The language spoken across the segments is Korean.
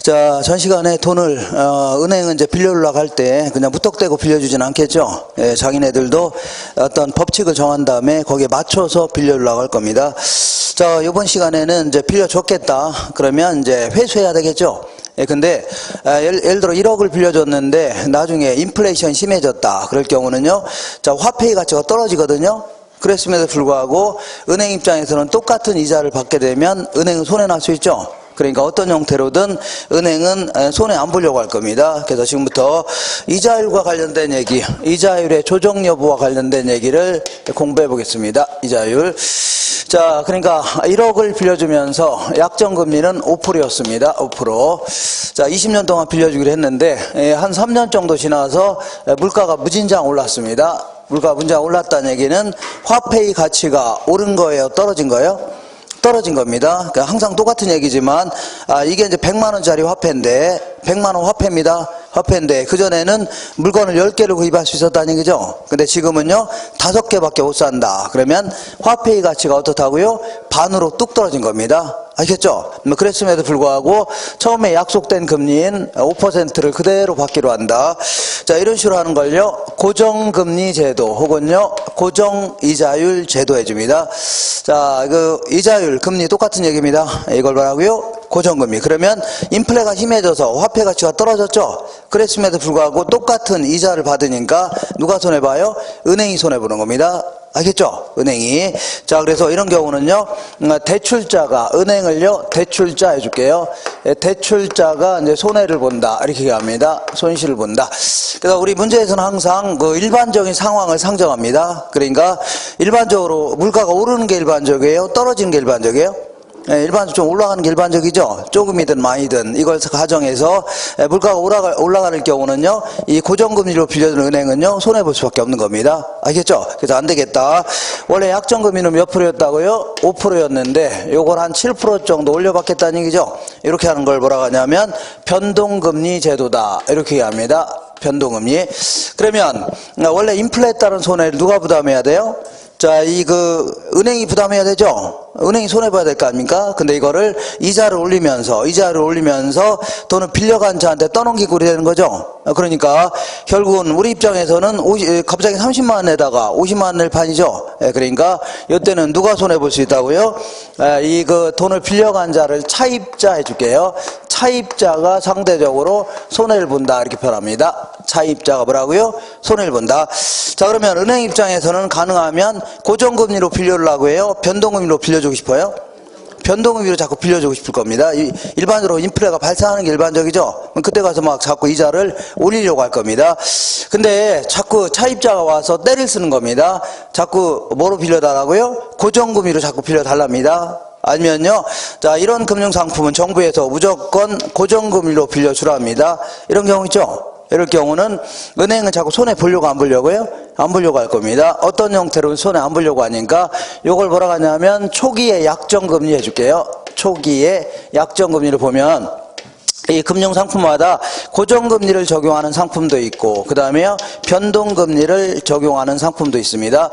자, 전 시간에 돈을 은행은 이제 빌려주려고 할 때 그냥 무턱대고 빌려주진 않겠죠. 예, 자기네들도 어떤 법칙을 정한 다음에 거기에 맞춰서 빌려주려고 할 겁니다. 자, 이번 시간에는 이제 빌려줬겠다. 그러면 이제 회수해야 되겠죠. 예, 근데 예를 들어 1억을 빌려줬는데 나중에 인플레이션이 심해졌다. 그럴 경우는요. 자, 화폐의 가치가 떨어지거든요. 그랬음에도 불구하고 은행 입장에서는 똑같은 이자를 받게 되면 은행은 손해날 수 있죠. 그러니까 어떤 형태로든 은행은 손해 안 보려고 할 겁니다. 그래서 지금부터 이자율과 관련된 얘기, 이자율의 조정 여부와 관련된 얘기를 공부해 보겠습니다. 이자율. 자, 그러니까 1억을 빌려주면서 약정금리는 5%였습니다. 5%. 자, 20년 동안 빌려주기로 했는데 한 3년 정도 지나서 물가가 무진장 올랐습니다. 물가가 무진장 올랐다는 얘기는 화폐의 가치가 오른 거예요? 떨어진 거예요? 떨어진 겁니다. 그러니까 항상 똑같은 얘기지만 이게 이제 100만 원짜리 화폐인데 100만 원 화폐입니다. 화폐인데 그전에는 물건을 10개를 구입할 수 있었다는 얘기죠. 근데 지금은요 5개밖에 못 산다. 그러면 화폐의 가치가 어떻다고요? 반으로 뚝 떨어진 겁니다. 알겠죠? 그랬음에도 불구하고 처음에 약속된 금리인 5%를 그대로 받기로 한다. 자, 이런 식으로 하는 걸요 고정금리 제도 혹은요 고정이자율 제도 해줍니다. 자, 그 이자율 금리 똑같은 얘기입니다. 이걸 뭐라고요? 고정금리. 그러면 인플레가 심해져서 화폐 가치가 떨어졌죠. 그랬음에도 불구하고 똑같은 이자를 받으니까 누가 손해봐요? 은행이 손해보는 겁니다. 알겠죠? 은행이. 자, 그래서 이런 경우는요, 대출자가, 은행을요, 대출자 해줄게요. 대출자가 이제 손해를 본다. 이렇게 얘기합니다. 손실을 본다. 그래서 우리 문제에서는 항상 그 일반적인 상황을 상정합니다. 그러니까 일반적으로 물가가 오르는 게 일반적이에요? 떨어지는 게 일반적이에요? 일반적으로 좀 올라가는 게 일반적이죠. 조금이든 많이든 이걸 가정해서 물가가 올라가는 경우는요 이 고정금리로 빌려주는 은행은요 손해볼 수밖에 없는 겁니다. 알겠죠? 그래서 안 되겠다. 원래 약정금리는 몇 프로였다고요? 5%였는데 요걸 한 7% 정도 올려받겠다는 얘기죠. 이렇게 하는 걸 뭐라고 하냐면 변동금리 제도다. 이렇게 얘기합니다. 변동금리. 그러면 원래 인플레에 따른 손해를 누가 부담해야 돼요? 자, 은행이 부담해야 되죠? 은행이 손해봐야 될 거 아닙니까? 근데 이거를 이자를 올리면서 돈을 빌려간 자한테 떠넘기고 되는 거죠? 그러니까 결국은 우리 입장에서는 갑자기 30만 원 내다가 50만 원 낼 판이죠? 그러니까 이때는 누가 손해볼 수 있다고요? 돈을 빌려간 자를 차입자 해줄게요. 차입자가 상대적으로 손해를 본다. 이렇게 표현합니다. 차입자가 뭐라고요? 손해를 본다. 자, 그러면 은행 입장에서는 가능하면 고정금리로 빌려주려고 해요? 변동금리로 빌려주고 싶어요? 변동금리로 자꾸 빌려주고 싶을 겁니다. 일반적으로 인플레가 발생하는 게 일반적이죠. 그때 가서 막 자꾸 이자를 올리려고 할 겁니다. 근데 자꾸 차입자가 와서 때를 쓰는 겁니다. 자꾸 뭐로 빌려달라고요? 고정금리로 자꾸 빌려달랍니다. 아니면요, 자, 이런 금융상품은 정부에서 무조건 고정금리로 빌려주랍니다. 이런 경우 있죠? 이럴 경우는 은행은 자꾸 손해 보려고 안 보려고요? 안 보려고 할 겁니다. 어떤 형태로 손해 안 보려고 하니까 요걸 뭐라고 하냐면 초기의 약정금리 해줄게요. 초기의 약정금리를 보면 이 금융상품마다 고정금리를 적용하는 상품도 있고 그 다음에요 변동금리를 적용하는 상품도 있습니다.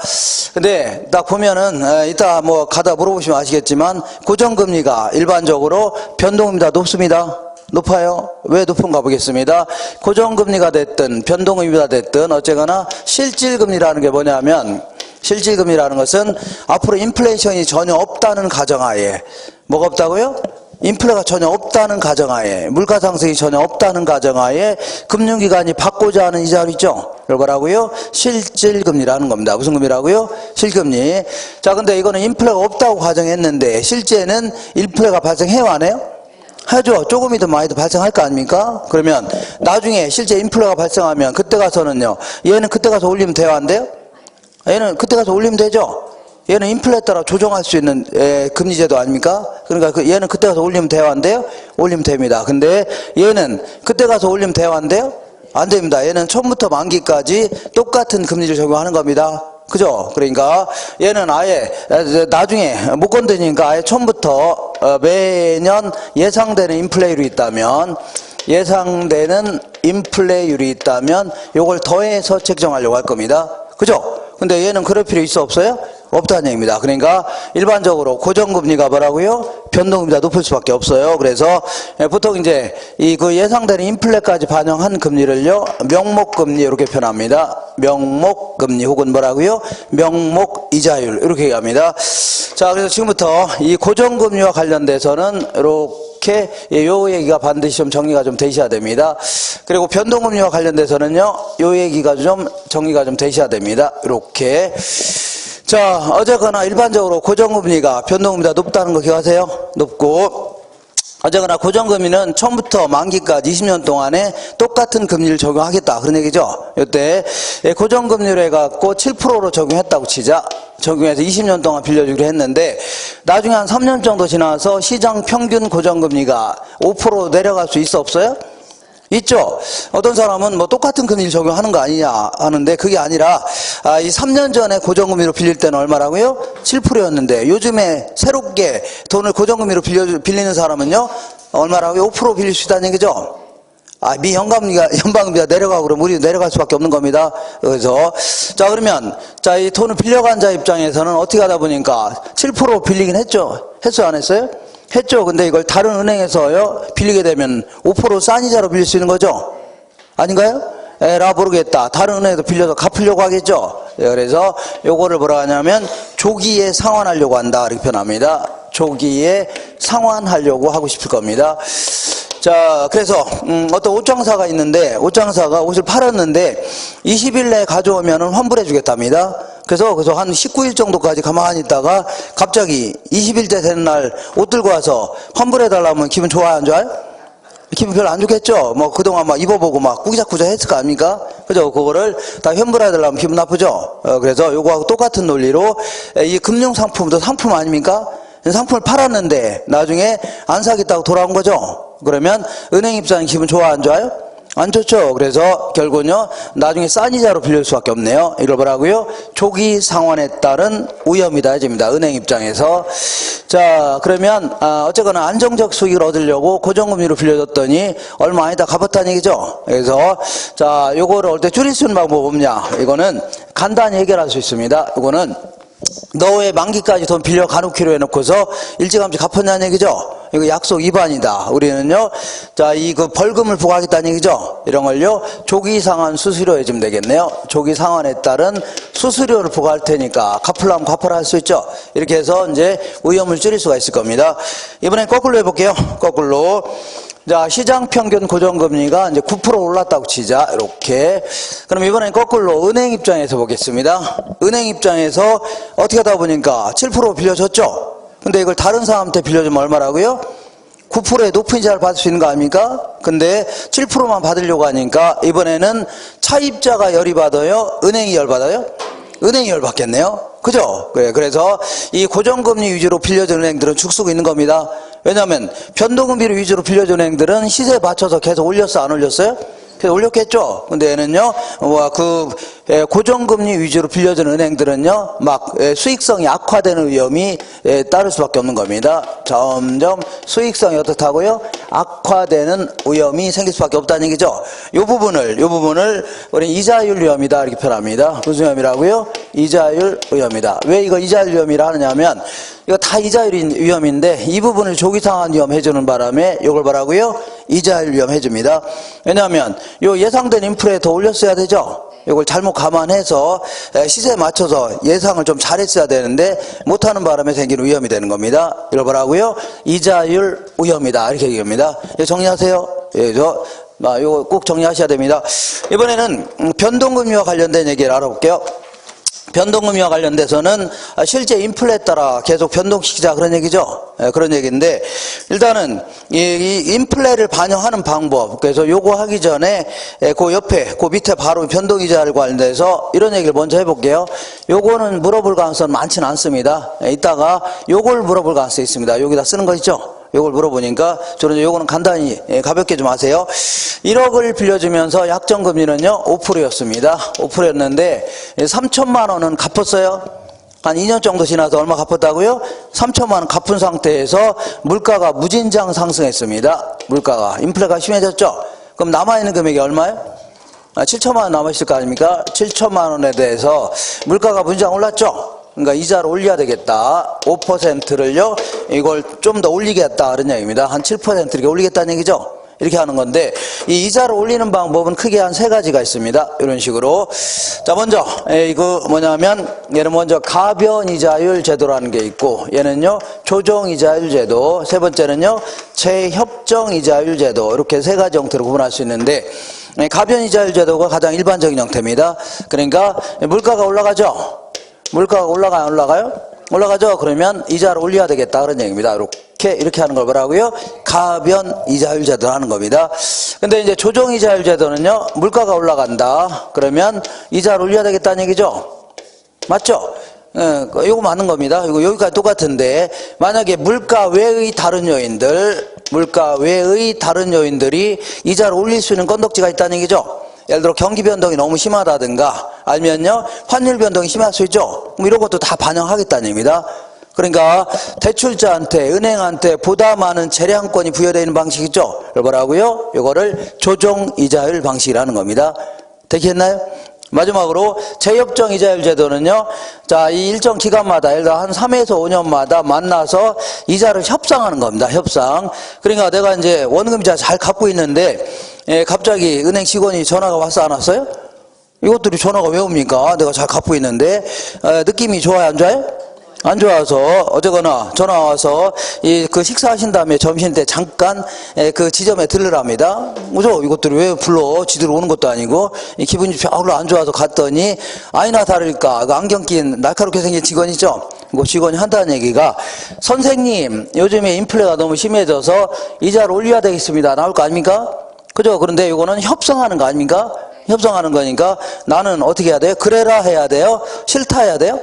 근데 딱 보면은 이따 뭐 가다 물어보시면 아시겠지만 고정금리가 일반적으로 변동금리보다 높습니다. 높아요? 왜 높은가 보겠습니다. 고정금리가 됐든 변동금리가 됐든 어쨌거나 실질금리라는 게 뭐냐면 실질금리라는 것은 앞으로 인플레이션이 전혀 없다는 가정하에 뭐가 없다고요? 인플레가 전혀 없다는 가정하에 물가 상승이 전혀 없다는 가정하에 금융기관이 받고자 하는 이자율 있죠? 이걸 뭐라고요? 실질금리라는 겁니다. 무슨 금리라고요? 실금리. 자, 근데 이거는 인플레가 없다고 가정했는데 실제는 인플레가 발생해요? 안 해요? 하죠. 조금이든 많이든 발생할 거 아닙니까? 그러면 나중에 실제 인플레가 발생하면 그때 가서는요. 얘는 그때 가서 올리면 돼요? 안 돼요? 얘는 그때 가서 올리면 되죠? 얘는 인플레에 따라 조정할 수 있는 금리제도 아닙니까? 그러니까 얘는 그때 가서 올리면 돼요? 안 돼요? 올리면 됩니다. 근데 얘는 그때 가서 올리면 돼요? 안 돼요? 안 됩니다. 얘는 처음부터 만기까지 똑같은 금리를 적용하는 겁니다. 그죠? 그러니까 얘는 아예 나중에 못 건드니까 아예 처음부터 매년 예상되는 인플레율이 있다면 요걸 더해서 책정하려고 할 겁니다. 그죠? 근데 얘는 그럴 필요 있어 없어요? 없다는 얘기입니다. 그러니까 일반적으로 고정금리가 뭐라고요? 변동금리가 높을 수밖에 없어요. 그래서 보통 이제 그 예상되는 인플레까지 반영한 금리를요, 명목금리 이렇게 표현합니다. 명목금리 혹은 뭐라고요? 명목이자율 이렇게 얘기합니다. 자, 그래서 지금부터 이 고정금리와 관련돼서는 이렇게 요 얘기가 반드시 좀 정리가 좀 되셔야 됩니다. 그리고 변동금리와 관련돼서는요, 요 얘기가 좀 정리가 좀 되셔야 됩니다. 이렇게. 자, 어쨌거나 일반적으로 고정금리가 변동금리보다 높다는 거 기억하세요? 높고, 어쨌거나 고정금리는 처음부터 만기까지 20년 동안에 똑같은 금리를 적용하겠다 그런 얘기죠. 이때 고정금리로 해갖고 7%로 적용했다고 치자. 적용해서 20년 동안 빌려주기로 했는데 나중에 한 3년 정도 지나서 시장 평균 고정금리가 5% 내려갈 수 있어 없어요? 있죠. 어떤 사람은 뭐 똑같은 금리를 적용하는 거 아니냐 하는데 그게 아니라 이 3년 전에 고정금리로 빌릴 때는 얼마라고요? 7%였는데 요즘에 새롭게 돈을 고정금리로 빌리는 사람은요 얼마라고요? 5% 빌릴 수 있다는 얘기죠. 연방금리가 내려가고 그러면 우리도 내려갈 수밖에 없는 겁니다. 그래서 자 그러면 자 이 돈을 빌려간 자 입장에서는 어떻게 하다 보니까 7% 빌리긴 했죠. 했어요 안 했어요? 했죠. 근데 이걸 다른 은행에서요 빌리게 되면 5% 싼 이자로 빌릴 수 있는 거죠. 아닌가요? 에라 모르겠다. 다른 은행에서 빌려서 갚으려고 하겠죠. 그래서 요거를 뭐라 하냐면 조기에 상환하려고 한다 이렇게 표현합니다. 조기에 상환하려고 하고 싶을 겁니다. 자, 그래서 어떤 옷장사가 있는데 옷장사가 옷을 팔았는데 20일 내에 가져오면은 환불해 주겠답니다. 그래서 한 19일 정도까지 가만히 있다가 갑자기 20일째 되는 날 옷 들고 와서 환불해 달라면 기분 좋아요 안 좋아요? 기분 별로 안 좋겠죠. 뭐 그동안 막 입어보고 막 꾸기작꾸작 했을 거 아닙니까? 그죠? 그거를 다 환불해 달라면 기분 나쁘죠. 그래서 요거하고 똑같은 논리로 이 금융상품도 상품 아닙니까? 상품을 팔았는데 나중에 안 사겠다고 돌아온 거죠. 그러면 은행 입장은 기분 좋아 안 좋아요? 안 좋죠. 그래서 결국은요 나중에 싼 이자로 빌릴 수밖에 없네요. 이걸 뭐라고요? 조기 상환에 따른 위험이다 해줍니다. 은행 입장에서. 자 그러면 어쨌거나 안정적 수익을 얻으려고 고정금리로 빌려줬더니 얼마 아니다 갚았다는 얘기죠. 그래서 자 요거를 올 때 줄일 수 있는 방법 없냐? 이거는 간단히 해결할 수 있습니다. 이거는 너 왜 만기까지 돈 빌려 가놓기로 해놓고서 일찌감치 갚았냐는 얘기죠. 이거 약속 위반이다. 우리는요, 자, 그 벌금을 부과하겠다는 얘기죠. 이런 걸요, 조기 상환 수수료 해주면 되겠네요. 조기 상환에 따른 수수료를 부과할 테니까 갚으려면 갚으라 할 수 있죠. 이렇게 해서 이제 위험을 줄일 수가 있을 겁니다. 이번엔 거꾸로 해볼게요. 거꾸로. 자, 시장 평균 고정금리가 이제 9% 올랐다고 치자. 이렇게. 그럼 이번엔 거꾸로 은행 입장에서 보겠습니다. 은행 입장에서 어떻게 하다 보니까 7% 빌려줬죠? 근데 이걸 다른 사람한테 빌려주면 얼마라고요? 9%의 높은 이자를 받을 수 있는 거 아닙니까? 근데 7%만 받으려고 하니까 이번에는 차입자가 열이 받아요? 은행이 열 받아요? 은행이 열 받겠네요? 그죠? 그래서 이 고정금리 위주로 빌려준 은행들은 죽쓰고 있는 겁니다. 왜냐하면 변동금리로 위주로 빌려준 은행들은 시세에 맞춰서 계속 올렸어 안 올렸어요? 그래서 올렸겠죠. 근데 얘는요, 고정금리 위주로 빌려준 은행들은요, 막 수익성이 악화되는 위험이 따를 수밖에 없는 겁니다. 점점 수익성이 어떻다고요? 악화되는 위험이 생길 수밖에 없다는 얘기죠. 요 부분을 우리 이자율 위험이다 이렇게 표현합니다. 무슨 위험이라고요? 이자율 위험이다. 왜 이걸 이자율 위험이라 하느냐면 이거 다 이자율 위험인데 이 부분을 조기상환 위험 해주는 바람에 이걸 뭐라고요? 이자율 위험 해줍니다. 왜냐하면 요 예상된 인플레에 더 올렸어야 되죠. 이걸 잘못 감안해서 시세에 맞춰서 예상을 좀 잘했어야 되는데 못하는 바람에 생기는 위험이 되는 겁니다. 이걸 뭐라고요? 이자율 위험이다 이렇게 얘기합니다. 정리하세요. 요거 꼭 정리하셔야 됩니다. 이번에는 변동금리와 관련된 얘기를 알아볼게요. 변동금리와 관련돼서는 실제 인플레에 따라 계속 변동시키자 그런 얘기죠. 그런 얘기인데 일단은 이 인플레를 반영하는 방법, 그래서 요거 하기 전에 그 옆에 그 밑에 바로 변동이자를 관련돼서 이런 얘기를 먼저 해볼게요. 요거는 물어볼 가능성은 많지는 않습니다. 이따가 요걸 물어볼 가능성이 있습니다. 여기다 쓰는 거 있죠. 요걸 물어보니까 저는 요거는 간단히 가볍게 좀 하세요. 1억을 빌려주면서 약정금리는요 5%였습니다. 5%였는데 3천만 원은 갚았어요. 한 2년 정도 지나서 얼마 갚았다고요? 3천만 원 갚은 상태에서 물가가 무진장 상승했습니다. 물가가 인플레가 심해졌죠. 그럼 남아있는 금액이 얼마예요? 7천만 원 남아있을 거 아닙니까? 7천만 원에 대해서 물가가 무진장 올랐죠. 그러니까 이자를 올려야 되겠다. 5%를요, 이걸 좀 더 올리겠다. 그런 얘기입니다. 한 7% 이렇게 올리겠다는 얘기죠. 이렇게 하는 건데, 이 이자를 올리는 방법은 크게 한 3가지가 있습니다. 이런 식으로. 자, 먼저, 이거 뭐냐면, 얘는 먼저 가변이자율 제도라는 게 있고, 얘는요, 조정이자율 제도, 세 번째는요, 재협정이자율 제도, 이렇게 3가지 형태로 구분할 수 있는데, 가변이자율 제도가 가장 일반적인 형태입니다. 그러니까, 물가가 올라가죠? 물가가 올라가요, 안 올라가요? 올라가죠? 그러면 이자를 올려야 되겠다. 그런 얘기입니다. 이렇게 하는 걸 뭐라고요? 가변 이자율 제도를 하는 겁니다. 근데 이제 조정 이자율 제도는요, 물가가 올라간다. 그러면 이자를 올려야 되겠다는 얘기죠? 맞죠? 이거 맞는 겁니다. 이거 여기까지 똑같은데, 만약에 물가 외의 다른 요인들이 이자를 올릴 수 있는 건덕지가 있다는 얘기죠? 예를 들어 경기 변동이 너무 심하다든가 아니면요 환율 변동이 심할 수 있죠. 그럼 이런 것도 다 반영하겠다는 얘기입니다. 그러니까 대출자한테 은행한테 보다 많은 재량권이 부여되어 있는 방식이죠. 이걸 뭐라고요? 이거를 조정 이자율 방식이라는 겁니다. 되겠나요? 마지막으로 재협정 이자율 제도는요. 자, 이 일정 기간마다 예를 들어 한 3에서 5년마다 만나서 이자를 협상하는 겁니다. 협상. 그러니까 내가 이제 원금 이자 잘 갚고 있는데 갑자기 은행 직원이 전화가 왔어 안 왔어요? 이것들이 전화가 왜 옵니까? 내가 잘 갚고 있는데 느낌이 좋아요 안 좋아요? 안 좋아서 어쨌거나 전화 와서 그 식사하신 다음에 점심 때 잠깐 그 지점에 들르랍니다. 그죠? 이것들이 왜 불러? 지들 오는 것도 아니고 기분이 별로 안 좋아서 갔더니 아니나 다를까 그 안경 낀 날카롭게 생긴 직원이죠. 그 직원이 한다는 얘기가 선생님 요즘에 인플레가 너무 심해져서 이자를 올려야 되겠습니다. 나올 거 아닙니까? 그죠? 그런데 이거는 협상하는 거 아닙니까? 협상하는 거니까 나는 어떻게 해야 돼요? 그래라 해야 돼요? 싫다 해야 돼요?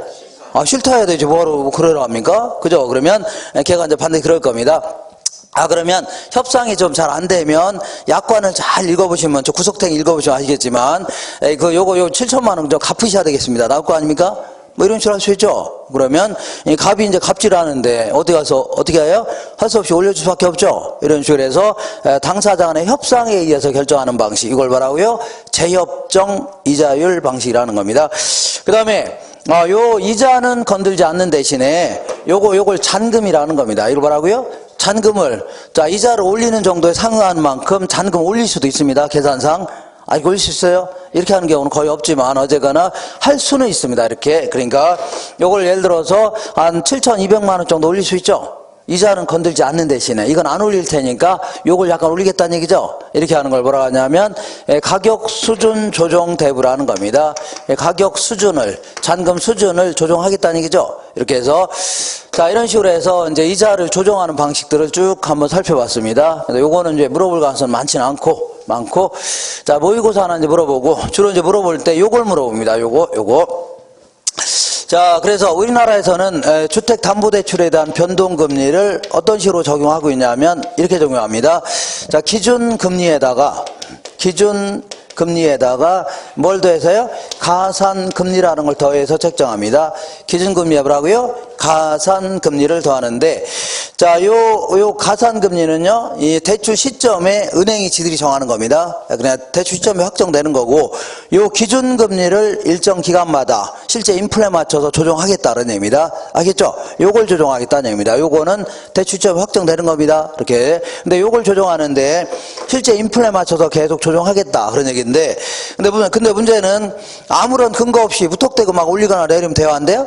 싫다 해야 되지. 뭐하러 그래라 합니까? 그죠? 그러면 걔가 이제 반드시 그럴 겁니다. 그러면 협상이 좀 잘 안 되면 약관을 잘 읽어보시면, 저 구속탱이 읽어보시면 아시겠지만, 요거 7천만 원 좀 갚으셔야 되겠습니다. 나올 거 아닙니까? 뭐 이런 식으로 할 수 있죠. 그러면 이 값이 이제 갚지를 어디 가서 어떻게 해요? 할 수 없이 올려줄 수밖에 없죠. 이런 식으로 해서 당사자 간의 협상에 의해서 결정하는 방식, 이걸 뭐라고요? 재협정 이자율 방식이라는 겁니다. 그 다음에 요 이자는 건들지 않는 대신에 요걸 잔금이라는 겁니다. 이걸 뭐라고요? 잔금을, 자, 이자를 올리는 정도에 상응하는 만큼 잔금 올릴 수도 있습니다. 계산상. 이거 올릴 수 있어요? 이렇게 하는 경우는 거의 없지만 어쨌거나 할 수는 있습니다. 이렇게. 그러니까 요걸 예를 들어서 한 7,200만 원 정도 올릴 수 있죠. 이자는 건들지 않는 대신에 이건 안 올릴 테니까 요걸 약간 올리겠다는 얘기죠. 이렇게 하는 걸 뭐라고 하냐면 가격 수준 조정 대부라는 겁니다. 가격 수준을, 잔금 수준을 조정하겠다는 얘기죠. 이렇게 해서 자, 이런 식으로 해서 이제 이자를 조정하는 방식들을 쭉 한번 살펴봤습니다. 근데 요거는 이제 물어볼 가능성은 많지는 많고 자, 모의고사 하나 이제 물어보고 주로 이제 물어볼 때 요걸 물어봅니다. 요거. 자, 그래서 우리나라에서는 주택담보대출에 대한 변동금리를 어떤 식으로 적용하고 있냐면 이렇게 적용합니다. 자, 기준금리에다가 뭘 더해서요? 가산금리라는 걸 더해서 책정합니다. 기준금리에 뭐라고요? 가산금리를 더하는데, 자, 요 가산금리는요, 이 대출 시점에 은행이 지들이 정하는 겁니다. 그냥 대출 시점에 확정되는 거고, 요 기준금리를 일정 기간마다 실제 인플레 맞춰서 조정하겠다는 얘기입니다. 알겠죠? 요걸 조정하겠다는 얘기입니다. 요거는 대출 시점에 확정되는 겁니다. 이렇게. 근데 요걸 조정하는데 실제 인플레 맞춰서 계속 조정하겠다. 그런 얘기인데, 근데 문제는 아무런 근거 없이 무턱대고 막 올리거나 내리면 돼요, 안 돼요?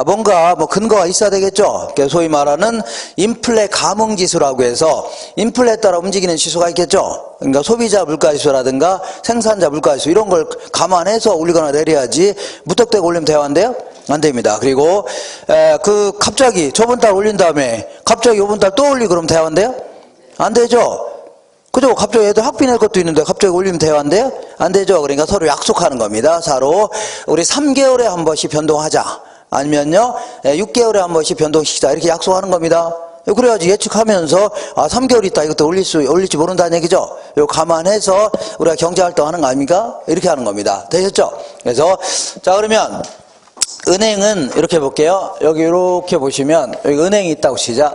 뭔가 근거가 있어야 되겠죠. 소위 말하는 인플레 감응 지수라고 해서 인플레에 따라 움직이는 지수가 있겠죠. 그러니까 소비자 물가 지수라든가 생산자 물가 지수 이런 걸 감안해서 올리거나 내려야지 무턱대고 올리면 돼요, 안 돼요? 안 됩니다. 그리고 갑자기 저번 달 올린 다음에 갑자기 이번 달 또 올리고 그러면 돼요, 안 돼요? 안 되죠. 그죠? 갑자기 애들 학비 낼 것도 있는데 갑자기 올리면 돼요, 안 돼요? 안 되죠. 그러니까 서로 약속하는 겁니다. 서로 우리 3개월에 한 번씩 변동하자. 아니면요 6개월에 한 번씩 변동시키자. 이렇게 약속하는 겁니다. 그래야지 예측하면서 3개월 있다 이것도 올릴지 모른다는 얘기죠. 이거 감안해서 우리가 경제활동하는 거 아닙니까? 이렇게 하는 겁니다. 되셨죠? 그래서 자, 그러면 은행은 이렇게 볼게요. 여기 이렇게 보시면 여기 은행이 있다고 치자.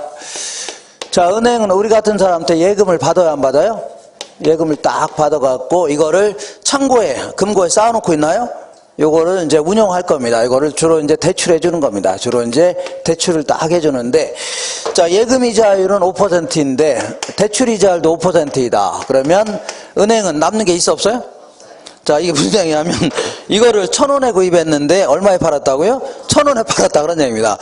자, 은행은 우리 같은 사람한테 예금을 받아요, 안 받아요? 예금을 딱 받아갖고 이거를 금고에 쌓아놓고 있나요? 요거를 이제 운용할 겁니다. 이거를 주로 이제 대출해 주는 겁니다. 주로 이제 대출을 딱 해주는데, 자, 예금이자율은 5%인데, 대출이자율도 5%이다. 그러면 은행은 남는 게 있어 없어요? 자, 이게 무슨 얘기냐면, 이거를 1,000원에 구입했는데, 얼마에 팔았다고요? 1,000원에 팔았다. 그런 얘기입니다.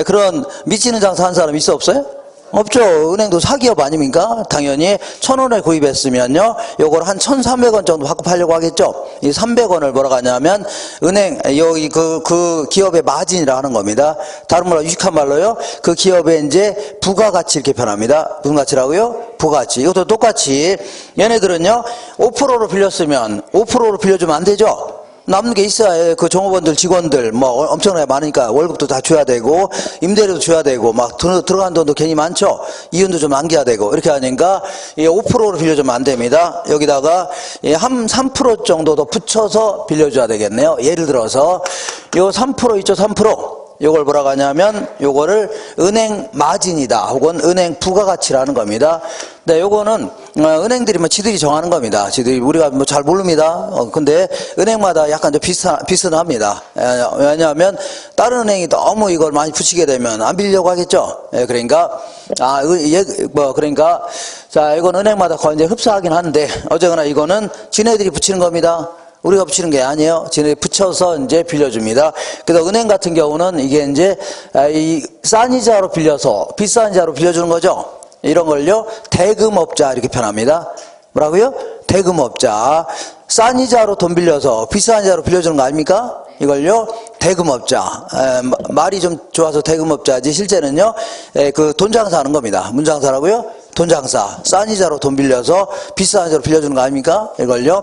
그런 미치는 장사 한 사람 있어 없어요? 없죠. 은행도 사기업 아닙니까? 당연히 1,000원에 구입했으면요, 요걸 한 1,300원 정도 받고 팔려고 하겠죠. 이 300원을 뭐라고 하냐면, 은행, 여기 그 기업의 마진이라 하는 겁니다. 다른 말로 유식한 말로요, 그 기업의 이제 부가가치 이렇게 표현합니다. 무슨 가치라고요? 부가가치. 이것도 똑같이, 얘네들은요, 5%로 빌렸으면 5%로 빌려주면 안 되죠. 남는 게 있어야 그 종업원들, 직원들, 뭐 엄청나게 많으니까 월급도 다 줘야 되고, 임대료도 줘야 되고, 막 들어간 돈도 괜히 많죠? 이윤도 좀 남겨야 되고, 이렇게 하니까 5%로 빌려주면 안 됩니다. 여기다가 한 3% 정도 더 붙여서 빌려줘야 되겠네요. 예를 들어서, 요 3% 있죠, 3%. 요걸 뭐라고 하냐면, 요거를 은행 마진이다. 혹은 은행 부가가치라는 겁니다. 네, 요거는, 은행들이 뭐 지들이 정하는 겁니다. 지들이, 우리가 뭐 잘 모릅니다. 근데 은행마다 약간 좀 비슷합니다. 왜냐하면, 다른 은행이 너무 이걸 많이 붙이게 되면 안 빌려고 하겠죠. 그러니까, 그러니까, 자, 이건 은행마다 거의 이제 흡사하긴 한데, 어쨌거나 이거는 지네들이 붙이는 겁니다. 우리가 붙이는 게 아니에요. 지네 붙여서 이제 빌려줍니다. 그래서 은행 같은 경우는 이게 이제 이 싼 이자로 빌려서 비싼 이자로 빌려주는 거죠. 이런 걸요, 대금업자 이렇게 표현합니다. 뭐라고요? 대금업자. 싼 이자로 돈 빌려서 비싼 이자로 빌려주는 거 아닙니까? 이걸요, 대금업자. 말이 좀 좋아서 대금업자지, 실제는요, 그 돈장사 하는 겁니다. 문장사라고요? 돈장사. 싼 이자로 돈 빌려서 비싼 이자로 빌려주는 거 아닙니까? 이걸요,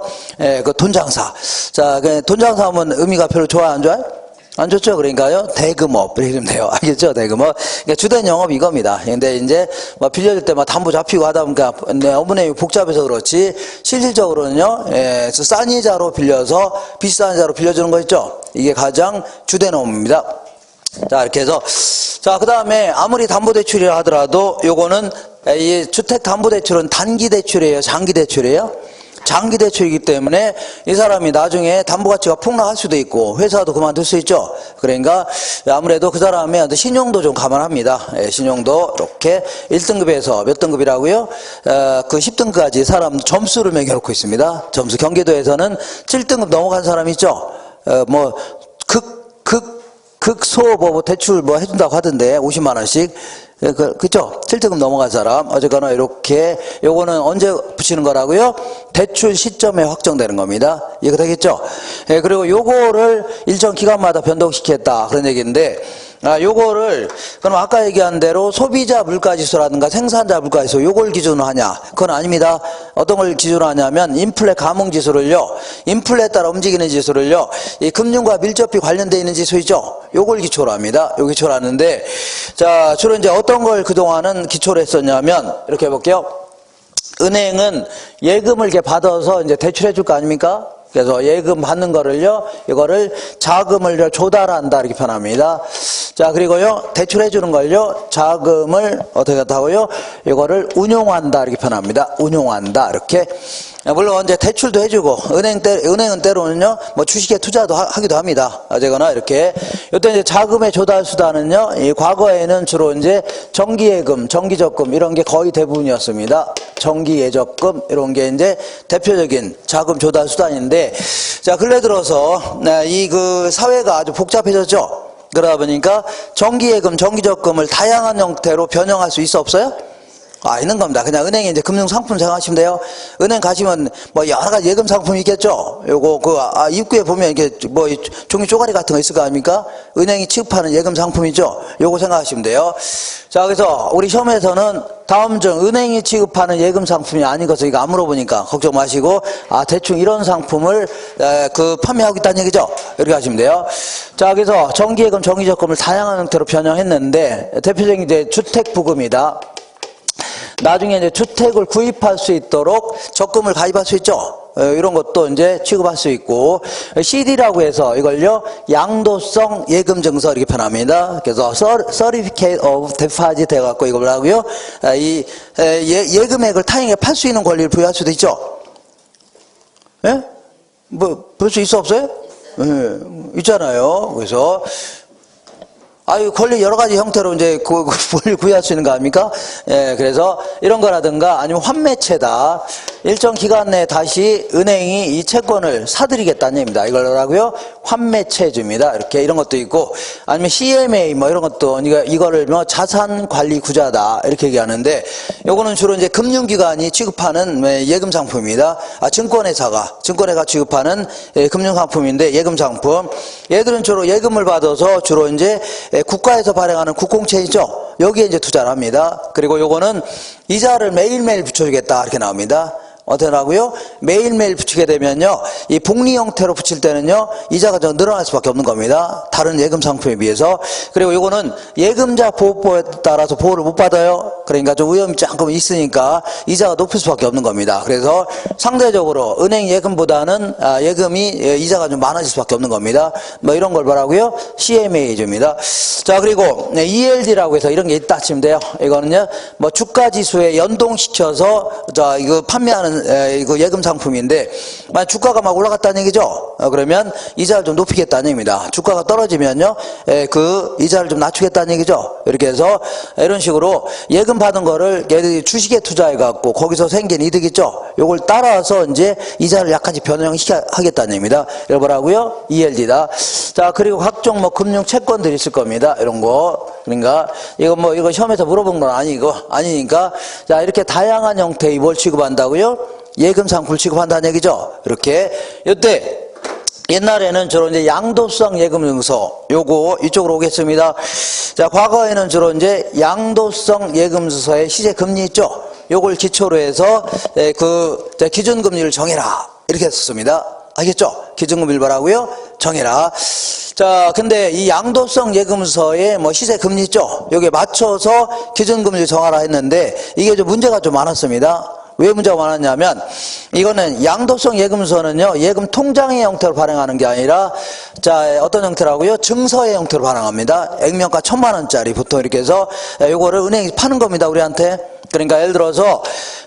그 돈장사. 자, 돈장사 하면 의미가 별로 좋아요, 안 좋아요? 안 좋죠? 그러니까요, 대금업. 이렇게 좀 돼요. 알겠죠? 대금업. 그러니까 주된 영업이 이겁니다. 근데 이제, 뭐 빌려줄 때 막 담보 잡히고 하다 보니까, 어머님이 복잡해서 그렇지, 실질적으로는요, 싼 이자로 빌려서 비싼 이자로 빌려주는 거 있죠? 이게 가장 주된 업무입니다. 자, 이렇게 해서, 자, 그 다음에 아무리 담보대출이라 하더라도 요거는, 이 주택담보대출은 단기대출이에요? 장기대출이에요? 장기대출이기 때문에 이 사람이 나중에 담보가치가 폭락할 수도 있고 회사도 그만둘 수 있죠. 그러니까 아무래도 그 사람의 신용도 좀 감안합니다. 신용도 이렇게 1등급에서 몇 등급이라고요? 그 10등급까지 사람 점수를 매겨놓고 있습니다. 점수. 경기도에서는 7등급 넘어간 사람 있죠. 뭐 극소 뭐 대출 뭐 해준다고 하던데 50만 원씩. 그죠? 7등급 넘어간 사람. 어쨌거나 이렇게, 요거는 언제 붙이는 거라고요? 대출 시점에 확정되는 겁니다. 이해가 되겠죠? 그리고 요거를 일정 기간마다 변동시켰다. 그런 얘기인데, 요거를, 그럼 아까 얘기한 대로 소비자 물가지수라든가 생산자 물가지수, 요걸 기준으로 하냐? 그건 아닙니다. 어떤 걸 기준으로 하냐면, 인플레 감흥지수를요, 인플레에 따라 움직이는 지수를요, 이 금융과 밀접히 관련되어 있는 지수 있죠? 요걸 기초로 합니다. 요 기초로 하는데, 자, 주로 이제 어떤 걸 그동안은 기초로 했었냐면, 이렇게 해볼게요. 은행은 예금을 이렇게 받아서 이제 대출해 줄 거 아닙니까? 그래서 예금 받는 거를요, 이거를 자금을 조달한다 이렇게 표현합니다. 자, 그리고요, 대출해 주는 걸요, 자금을 어떻게 한다고요? 이거를 운용한다 이렇게 표현합니다. 운용한다 이렇게. 물론 이제 대출도 해주고 은행은 때로는요 뭐 주식에 투자도 하기도 합니다. 어쨌거나 이렇게 이때 이제 자금의 조달 수단은요, 이 과거에는 주로 이제 정기예금, 정기적금 이런 게 거의 대부분이었습니다. 정기예적금 이런 게 이제 대표적인 자금 조달 수단인데, 자, 근래 들어서 이 그 사회가 아주 복잡해졌죠. 그러다 보니까 정기예금, 정기적금을 다양한 형태로 변형할 수 있어 없어요? 있는 겁니다. 그냥 은행에 이제 금융상품 생각하시면 돼요. 은행 가시면 뭐 여러 가지 예금 상품이 있겠죠. 요거 입구에 보면 이게 뭐 종이 쪼가리 같은 거 있을 거 아닙니까? 은행이 취급하는 예금 상품이죠. 요거 생각하시면 돼요. 자, 그래서 우리 시험에서는 다음 중 은행이 취급하는 예금 상품이 아닌 것을 이거 안 물어보니까 걱정 마시고, 대충 이런 상품을 판매하고 있다는 얘기죠. 이렇게 하시면 돼요. 자, 그래서 정기예금, 정기적금을 다양한 형태로 변형했는데 대표적인 이제 주택부금이다. 나중에 이제 주택을 구입할 수 있도록 적금을 가입할 수 있죠. 이런 것도 이제 취급할 수 있고, CD라고 해서 이걸요, 양도성 예금 증서 이렇게 표현합니다. 그래서 Certificate of Deposit 해갖고 이걸 하고요, 이 예금액을 타인에게 팔 수 있는 권리를 부여할 수도 있죠. 예? 뭐, 볼 수 있어 없어요? 있잖아요. 그래서 아유, 권리 여러 가지 형태로 이제 구할 수 있는 거 아닙니까? 예, 그래서 이런 거라든가 아니면 환매채다. 일정 기간 내에 다시 은행이 이 채권을 사드리겠다는 얘기입니다. 이걸 뭐라고요? 환매채주입니다. 이렇게 이런 것도 있고 아니면 CMA 뭐 이런 것도 이거를 뭐 자산 관리 구자다. 이렇게 얘기하는데 요거는 주로 이제 금융기관이 취급하는 예금 상품입니다. 증권회사가 취급하는 금융 상품인데 예금 상품. 얘들은 주로 예금을 받아서 주로 이제 국가에서 발행하는 국공채이죠. 여기에 이제 투자를 합니다. 그리고 요거는 이자를 매일매일 붙여주겠다 이렇게 나옵니다. 어떻게 나고요? 매일매일 붙이게 되면요, 이 복리 형태로 붙일 때는요, 이자가 좀 늘어날 수밖에 없는 겁니다. 다른 예금 상품에 비해서. 그리고 이거는 예금자 보호법에 따라서 보호를 못 받아요. 그러니까 좀 위험이 조금 있으니까 이자가 높을 수밖에 없는 겁니다. 그래서 상대적으로 은행 예금보다는 예금이 이자가 좀 많아질 수밖에 없는 겁니다. 뭐 이런 걸 뭐라고요? CMA줍니다. 자, 그리고 ELD라고 해서 이런 게 있다 치면 돼요. 이거는요, 뭐 주가 지수에 연동시켜서 자, 이거 판매하는 이거 예금 상품인데 만약 주가가 막 올라갔다는 얘기죠. 그러면 이자를 좀 높이겠다는 얘기입니다. 주가가 떨어지면요, 그 이자를 좀 낮추겠다는 얘기죠. 이렇게 해서 이런 식으로 예금 받은 거를 얘들이 주식에 투자해 갖고 거기서 생긴 이득 있죠. 요걸 따라서 이제 이자를 약간씩 변형하겠다는 얘기입니다. 이걸 뭐라고요? ELD다. 자, 그리고 각종 뭐 금융 채권들이 있을 겁니다. 이런 거. 그러니까 이거 시험에서 물어본 건 아니니까 자, 이렇게 다양한 형태의 뭘 취급한다고요? 예금 상품을 취급한다는 얘기죠. 이렇게 이때 옛날에는 주로 이제 양도성 예금증서 요거 이쪽으로 오겠습니다. 자, 과거에는 주로 이제 양도성 예금증서의 시세 금리 있죠. 요걸 기초로 해서 그 기준금리를 정해라 이렇게 했었습니다. 알겠죠? 기준금리를 뭐라고요? 정해라. 자, 근데 이 양도성 예금서의 뭐 시세 금리 있죠? 여기에 맞춰서 기준금리를 정하라 했는데 이게 좀 문제가 좀 많았습니다. 왜 문제가 많았냐면 이거는 양도성 예금서는요, 예금 통장의 형태로 발행하는 게 아니라 자, 어떤 형태라고요? 증서의 형태로 발행합니다. 액면가 1,000만 원짜리 보통 이렇게 해서 요거를 은행이 파는 겁니다, 우리한테. 그러니까 예를 들어서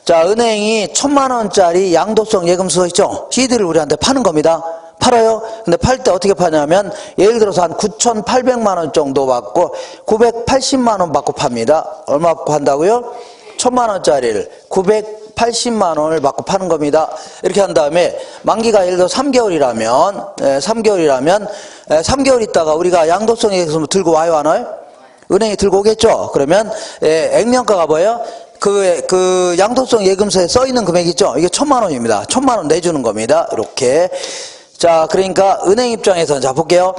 자, 은행이 1,000만 원짜리 양도성 예금서 있죠? CD를 우리한테 파는 겁니다. 팔아요. 근데 팔 때 어떻게 파냐면 예를 들어서 한 9,800만 원 정도 받고 980만 원 받고 팝니다. 얼마 받고 판다고요? 1,000만 원짜리를 980만 원을 받고 파는 겁니다. 이렇게 한 다음에 만기가 예를 들어 3개월이라면 3개월 있다가 우리가 양도성 예금서 들고 와요, 안 와요? 은행이 들고 오겠죠. 그러면 액면가가 뭐예요? 그 양도성 예금서에 써 있는 금액 있죠. 이게 1,000만 원입니다. 1,000만 원 내주는 겁니다. 이렇게. 자, 그러니까 은행 입장에서는 자 볼게요.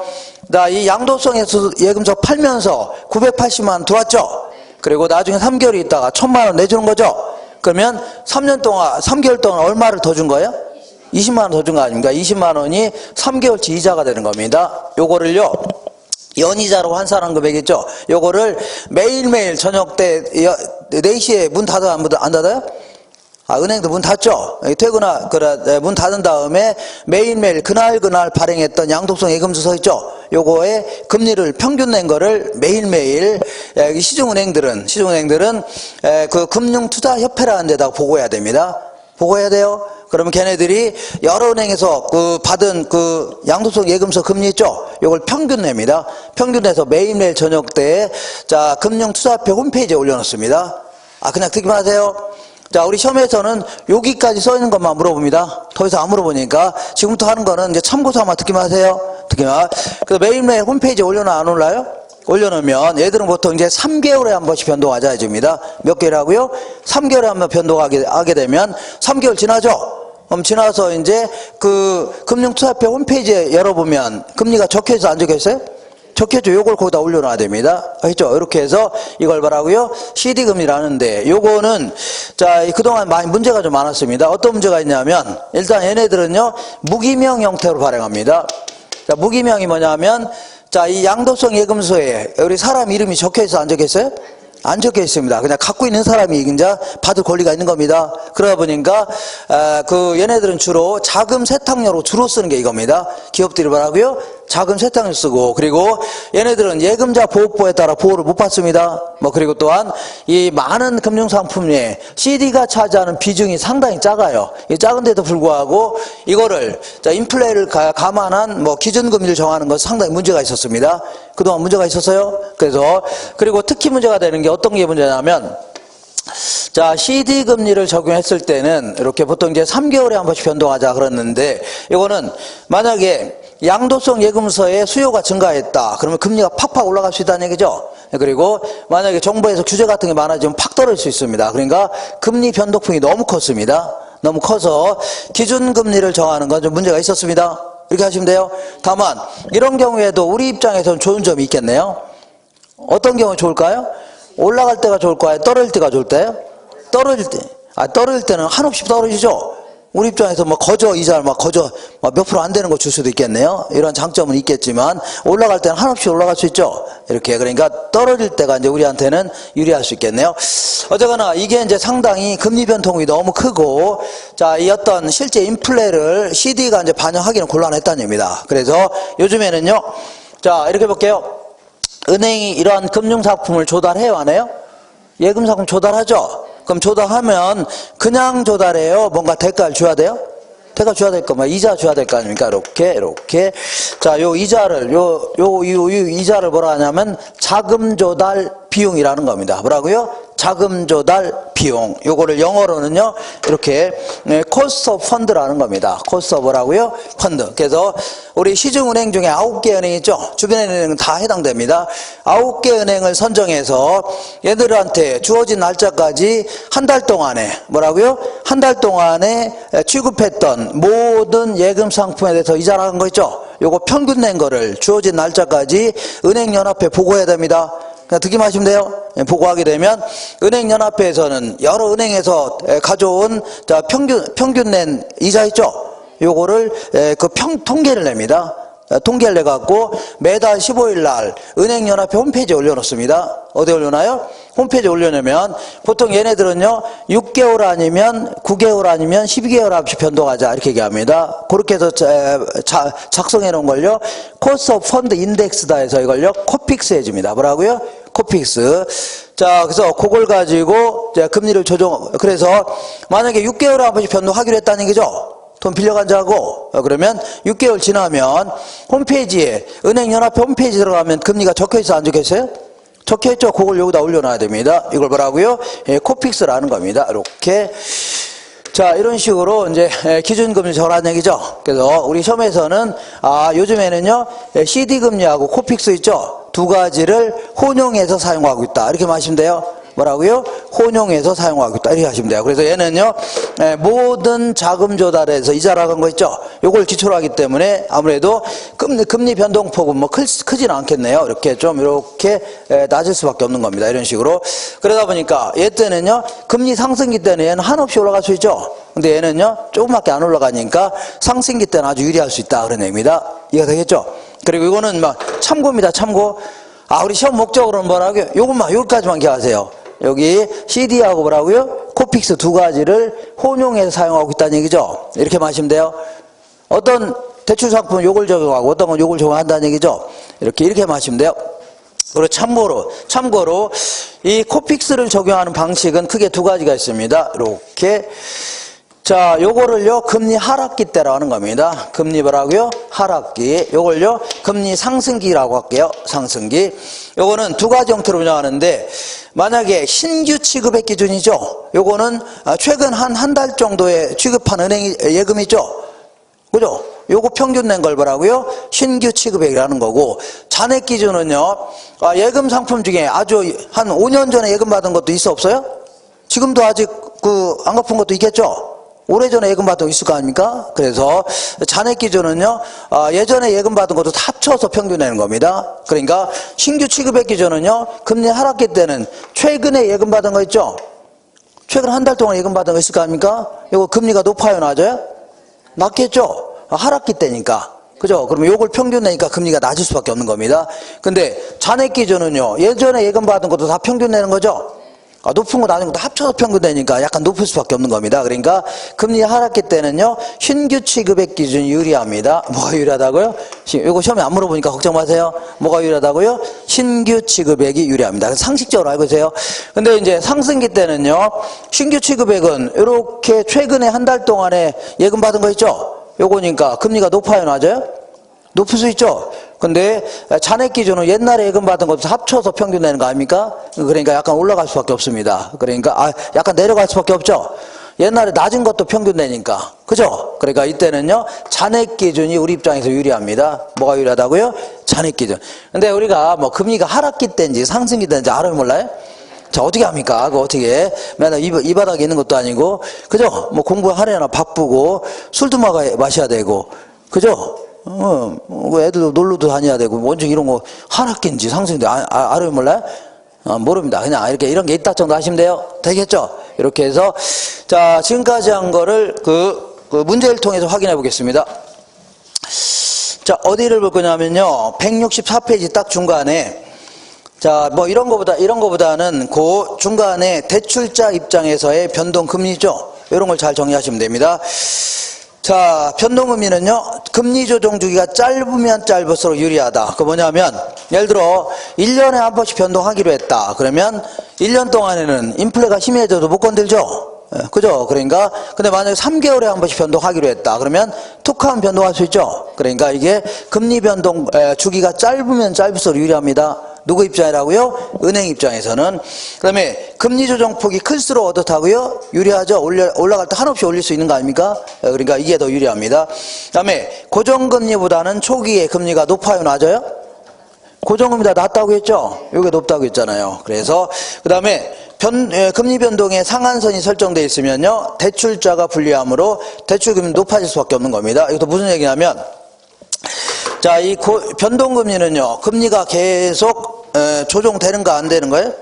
나 이 양도성 예금서 팔면서 980만 원 들어왔죠. 그리고 나중에 3개월이 있다가 1,000만 원 내주는 거죠. 그러면 3개월 동안 얼마를 더 준 거예요? 20만 원 더 준 거 아닙니까? 20만 원이 3개월치 이자가 되는 겁니다. 요거를요, 연이자로 환산한 금액이죠. 요거를 매일매일 저녁 때 4시에 문 닫아요? 안 닫아요? 은행도 문 닫죠. 문 닫은 다음에 매일매일 그날 발행했던 양도성 예금증서 있죠. 요거에 금리를 평균 낸 거를 매일매일 시중은행들은 그 금융투자협회라는 데다가 보고해야 됩니다. 보고해야 돼요. 그러면 걔네들이 여러 은행에서 받은 양도성 예금서 금리 있죠. 요걸 평균 냅니다. 평균 내서 매일매일 저녁 때 자, 금융투자협회 홈페이지에 올려놓습니다. 그냥 듣기만 하세요. 자, 우리 시험에서는 여기까지 써 있는 것만 물어봅니다. 더 이상 안 물어보니까 지금부터 하는 거는 이제 참고 삼아 듣기만 하세요. 듣기만. 그래서 매일매일 홈페이지에 올려놔 안 올라요? 올려놓으면 얘들은 보통 이제 3개월에 한 번씩 변동하자 해줍니다. 몇 개라고요? 3개월에 한 번 변동하게 되면 3개월 지나죠? 그럼 지나서 이제 그 금융투자협회 홈페이지에 열어보면 금리가 적혀있어 안 적혀있어요? 적혀져. 요걸 거기다 올려놔야 됩니다. 알겠죠? 이렇게 해서 이걸 뭐라고요? CD금리라는데 요거는 자, 그동안 많이 문제가 좀 많았습니다. 어떤 문제가 있냐면 일단 얘네들은요, 무기명 형태로 발행합니다. 자, 무기명이 뭐냐면 자, 이 양도성 예금서에 우리 사람 이름이 적혀있어 안 적혀있어요? 안 적혀 있습니다. 그냥 갖고 있는 사람이 이제 받을 권리가 있는 겁니다. 그러다 보니까 얘네들은 주로 자금 세탁료로 주로 쓰는 게 이겁니다. 기업들이 뭐라고요? 작은 세탁을 쓰고, 그리고 얘네들은 예금자 보호법에 따라 보호를 못 받습니다. 그리고 또한 이 많은 금융상품에 CD가 차지하는 비중이 상당히 작아요. 이 작은데도 불구하고 이거를 인플레를 감안한 기준금리를 정하는 것은 상당히 문제가 있었습니다. 그동안 문제가 있었어요. 그래서 그리고 특히 문제가 되는 게 어떤 게 문제냐면, 자, CD 금리를 적용했을 때는 이렇게 보통 이제 3개월에 한 번씩 변동하자 그랬는데, 이거는 만약에 양도성 예금서의 수요가 증가했다 그러면 금리가 팍팍 올라갈 수 있다는 얘기죠. 그리고 만약에 정부에서 규제 같은 게 많아지면 팍 떨어질 수 있습니다. 그러니까 금리 변동폭이 너무 컸습니다. 너무 커서 기준금리를 정하는 건 좀 문제가 있었습니다. 이렇게 하시면 돼요. 다만 이런 경우에도 우리 입장에서는 좋은 점이 있겠네요. 어떤 경우 좋을까요? 올라갈 때가 좋을까요? 떨어질 때가 좋을까요? 떨어질 때. 떨어질 때는 한없이 떨어지죠. 우리 입장에서 거저 이자를 거저 몇 프로 안 되는 거 줄 수도 있겠네요. 이런 장점은 있겠지만 올라갈 때는 한없이 올라갈 수 있죠. 이렇게. 그러니까 떨어질 때가 이제 우리한테는 유리할 수 있겠네요. 어쨌거나 이게 이제 상당히 금리 변동이 너무 크고, 자, 이 어떤 실제 인플레를 CD가 이제 반영하기는 곤란했다는 얘기입니다. 그래서 요즘에는요, 자, 이렇게 볼게요. 은행이 이러한 금융상품을 조달해요, 안 해요? 예금상품 조달하죠? 그럼 조달하면 그냥 조달해요? 뭔가 대가를 줘야 돼요? 대가 줘야 될 거, 이자 줘야 될 거 아닙니까? 이렇게. 자, 요 이자를, 요 이자를 뭐라 하냐면 자금 조달 비용이라는 겁니다. 뭐라고요? 자금 조달 비용. 요거를 영어로는요, 이렇게, cost of fund라는 겁니다. cost of 뭐라고요? 펀드. 그래서 우리 시중은행 중에 9개 은행 있죠? 주변 은행은 다 해당됩니다. 9개 은행을 선정해서 얘들한테 주어진 날짜까지 한 달 동안에, 뭐라고요? 한 달 동안에 취급했던 모든 예금 상품에 대해서 이자를 한 거 있죠? 요거 평균 낸 거를 주어진 날짜까지 은행연합회에 보고해야 됩니다. 그냥 듣기만 하시면 돼요. 보고하게 되면 은행연합회에서는 여러 은행에서 가져온 평균 낸 이자 있죠? 요거를 통계를 냅니다. 통계를 내갖고 매달 15일 날 은행연합회 홈페이지에 올려놓습니다. 어디에 올려놔요? 홈페이지에 올려놓으면 보통 얘네들은요 6개월 아니면 9개월 아니면 12개월 앞씩 변동하자 이렇게 얘기합니다. 그렇게 해서 작성해 놓은 걸요 코스트 오브 펀드 인덱스다 해서 이걸요 코픽스 해줍니다. 뭐라고요? 코픽스. 자, 그래서 그걸 가지고 금리를 조정. 그래서 만약에 6개월에 한 번씩 변동하기로 했다는 얘기죠. 돈 빌려간 자고. 그러면 6개월 지나면 홈페이지에 은행연합회 홈페이지 들어가면 금리가 적혀있어 안 적혀있어요? 적혀있죠. 그걸 여기다 올려놔야 됩니다. 이걸 뭐라고요? 코픽스라는 겁니다. 이렇게. 자, 이런 식으로 이제 기준금리 정하는 얘기죠. 그래서 우리 시험에서는 요즘에는요 CD 금리하고 코픽스 있죠. 두 가지를 혼용해서 사용하고 있다. 이렇게 말하시면 돼요. 뭐라고요? 혼용해서 사용하고 있다. 이렇게 하시면 돼요. 그래서 얘는요, 모든 자금 조달에서 이자라고 한 거 있죠? 요걸 기초로 하기 때문에 아무래도 금리 변동폭은 크지는 않겠네요. 이렇게 낮을 수밖에 없는 겁니다. 이런 식으로. 그러다 보니까 얘 때는요, 금리 상승기 때는 얘는 한없이 올라갈 수 있죠? 근데 얘는요, 조금밖에 안 올라가니까 상승기 때는 아주 유리할 수 있다. 그런 얘기입니다. 이해가 되겠죠? 그리고 이거는 참고입니다. 참고. 우리 시험 목적으로는 뭐라고요? 요것까지만 기억하세요. 여기 CD하고 뭐라고요? 코픽스 두 가지를 혼용해서 사용하고 있다는 얘기죠. 이렇게 마시면 돼요. 어떤 대출 상품은 요걸 적용하고 어떤 건 요걸 적용한다는 얘기죠. 이렇게 마시면 돼요. 그리고 참고로 이 코픽스를 적용하는 방식은 크게 두 가지가 있습니다. 이렇게. 자, 요거를요, 금리 하락기 때라고 하는 겁니다. 금리 뭐라고요? 하락기. 요걸요, 금리 상승기라고 할게요. 상승기. 요거는 두 가지 형태로 운영하는데, 만약에 신규 취급액 기준이죠? 요거는 최근 한 달 정도에 취급한 예금 있죠? 그죠? 요거 평균 낸 걸 뭐라고요? 신규 취급액이라는 거고, 잔액 기준은요, 예금 상품 중에 아주 한 5년 전에 예금 받은 것도 있어 없어요? 지금도 아직 안 갚은 것도 있겠죠? 오래전에 예금 받은 거 있을 거 아닙니까? 그래서 잔액 기준은요, 예전에 예금 받은 것도 다 합쳐서 평균 내는 겁니다. 그러니까 신규 취급액 기준은요, 금리 하락기 때는 최근에 예금 받은 거 있죠? 최근 한 달 동안 예금 받은 거 있을 거 아닙니까? 이거 금리가 높아요, 낮아요? 낮겠죠? 하락기 때니까. 그죠? 그러면 요걸 평균 내니까 금리가 낮을 수밖에 없는 겁니다. 근데 잔액 기준은요, 예전에 예금 받은 것도 다 평균 내는 거죠? 높은 거 낮은 것도 합쳐서 평균되니까 약간 높을 수밖에 없는 겁니다. 그러니까 금리 하락기 때는요, 신규 취급액 기준이 유리합니다. 뭐가 유리하다고요? 이거 시험에 안 물어보니까 걱정 마세요. 뭐가 유리하다고요? 신규 취급액이 유리합니다. 상식적으로 알고 계세요. 근데 이제 상승기 때는요, 신규 취급액은 이렇게 최근에 한 달 동안에 예금 받은 거 있죠? 요거니까 금리가 높아요, 낮아요? 높을 수 있죠? 근데 잔액 기준은 옛날에 예금 받은 것도 합쳐서 평균 내는 거 아닙니까? 그러니까 약간 올라갈 수밖에 없습니다. 그러니까 약간 내려갈 수밖에 없죠? 옛날에 낮은 것도 평균 내니까. 그죠? 그러니까 이때는요, 잔액 기준이 우리 입장에서 유리합니다. 뭐가 유리하다고요? 잔액 기준. 근데 우리가 뭐 금리가 하락기 때인지 상승기 때인지 알아요, 몰라요? 자, 어떻게 합니까? 그거 어떻게? 맨날 이 바닥에 있는 것도 아니고, 그죠? 뭐 공부하려나 바쁘고, 술도 마셔야 되고, 그죠? 애들도 놀러도 다녀야 되고, 원칙 이런 거 하락기인지 상승인지 알아요, 몰라요? 모릅니다. 그냥 이런 게 있다 정도 하시면 돼요. 되겠죠? 이렇게 해서, 자, 지금까지 한 거를 그 문제를 통해서 확인해 보겠습니다. 자, 어디를 볼 거냐면요. 164페이지 딱 중간에, 자, 뭐 이런 거보다는 그 중간에 대출자 입장에서의 변동금리죠. 이런 걸 잘 정리하시면 됩니다. 자, 변동금리는요, 금리 조정 주기가 짧으면 짧을수록 유리하다. 그 뭐냐면, 예를 들어, 1년에 한 번씩 변동하기로 했다. 그러면 1년 동안에는 인플레가 심해져도 못 건들죠? 그죠? 그러니까, 근데 만약에 3개월에 한 번씩 변동하기로 했다. 그러면 툭 하면 변동할 수 있죠? 그러니까 이게 금리 변동 주기가 짧으면 짧을수록 유리합니다. 누구 입장이라고요? 은행 입장에서는. 그 다음에 금리 조정 폭이 클수록 어떻다고요? 유리하죠? 올라갈 때 한없이 올릴 수 있는 거 아닙니까? 그러니까 이게 더 유리합니다. 그 다음에 고정금리보다는 초기에 금리가 높아요, 낮아요? 고정금리가 낮다고 했죠? 이게 높다고 했잖아요. 그래서 그 다음에 금리 변동의 상한선이 설정되어 있으면요, 대출자가 불리하므로 대출금리 높아질 수밖에 없는 겁니다. 이것도 무슨 얘기냐면, 자, 이 변동금리는요, 금리가 계속 조정되는가 안 되는 거예요?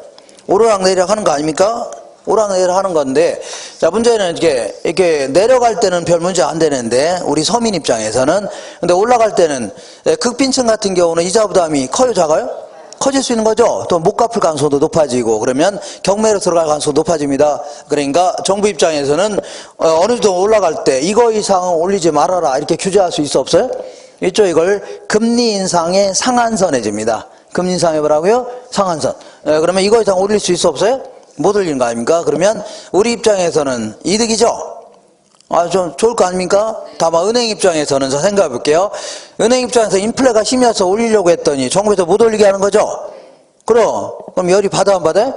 오르락내리락 하는 거 아닙니까? 오르락내리락 하는 건데, 자, 문제는 이렇게 내려갈 때는 별 문제 안 되는데, 우리 서민 입장에서는. 근데 올라갈 때는, 극빈층 같은 경우는 이자 부담이 커요, 작아요? 커질 수 있는 거죠. 또 못 갚을 가능성도 높아지고, 그러면 경매로 들어갈 가능성도 높아집니다. 그러니까 정부 입장에서는 어느 정도 올라갈 때 이거 이상은 올리지 말아라, 이렇게 규제할 수 있어 없어요? 있죠. 이걸 금리 인상의 상한선에 집니다. 금리 인상이 뭐라고요? 상한선. 그러면 이거 이상 올릴 수 있어 없어요? 못 올리는 거 아닙니까? 그러면 우리 입장에서는 이득이죠. 좀 좋을 거 아닙니까? 다만 은행 입장에서는 저 생각해 볼게요. 은행 입장에서 인플레가 심해서 올리려고 했더니 정부에서 못 올리게 하는 거죠? 그럼 열이 받아 안 받아요?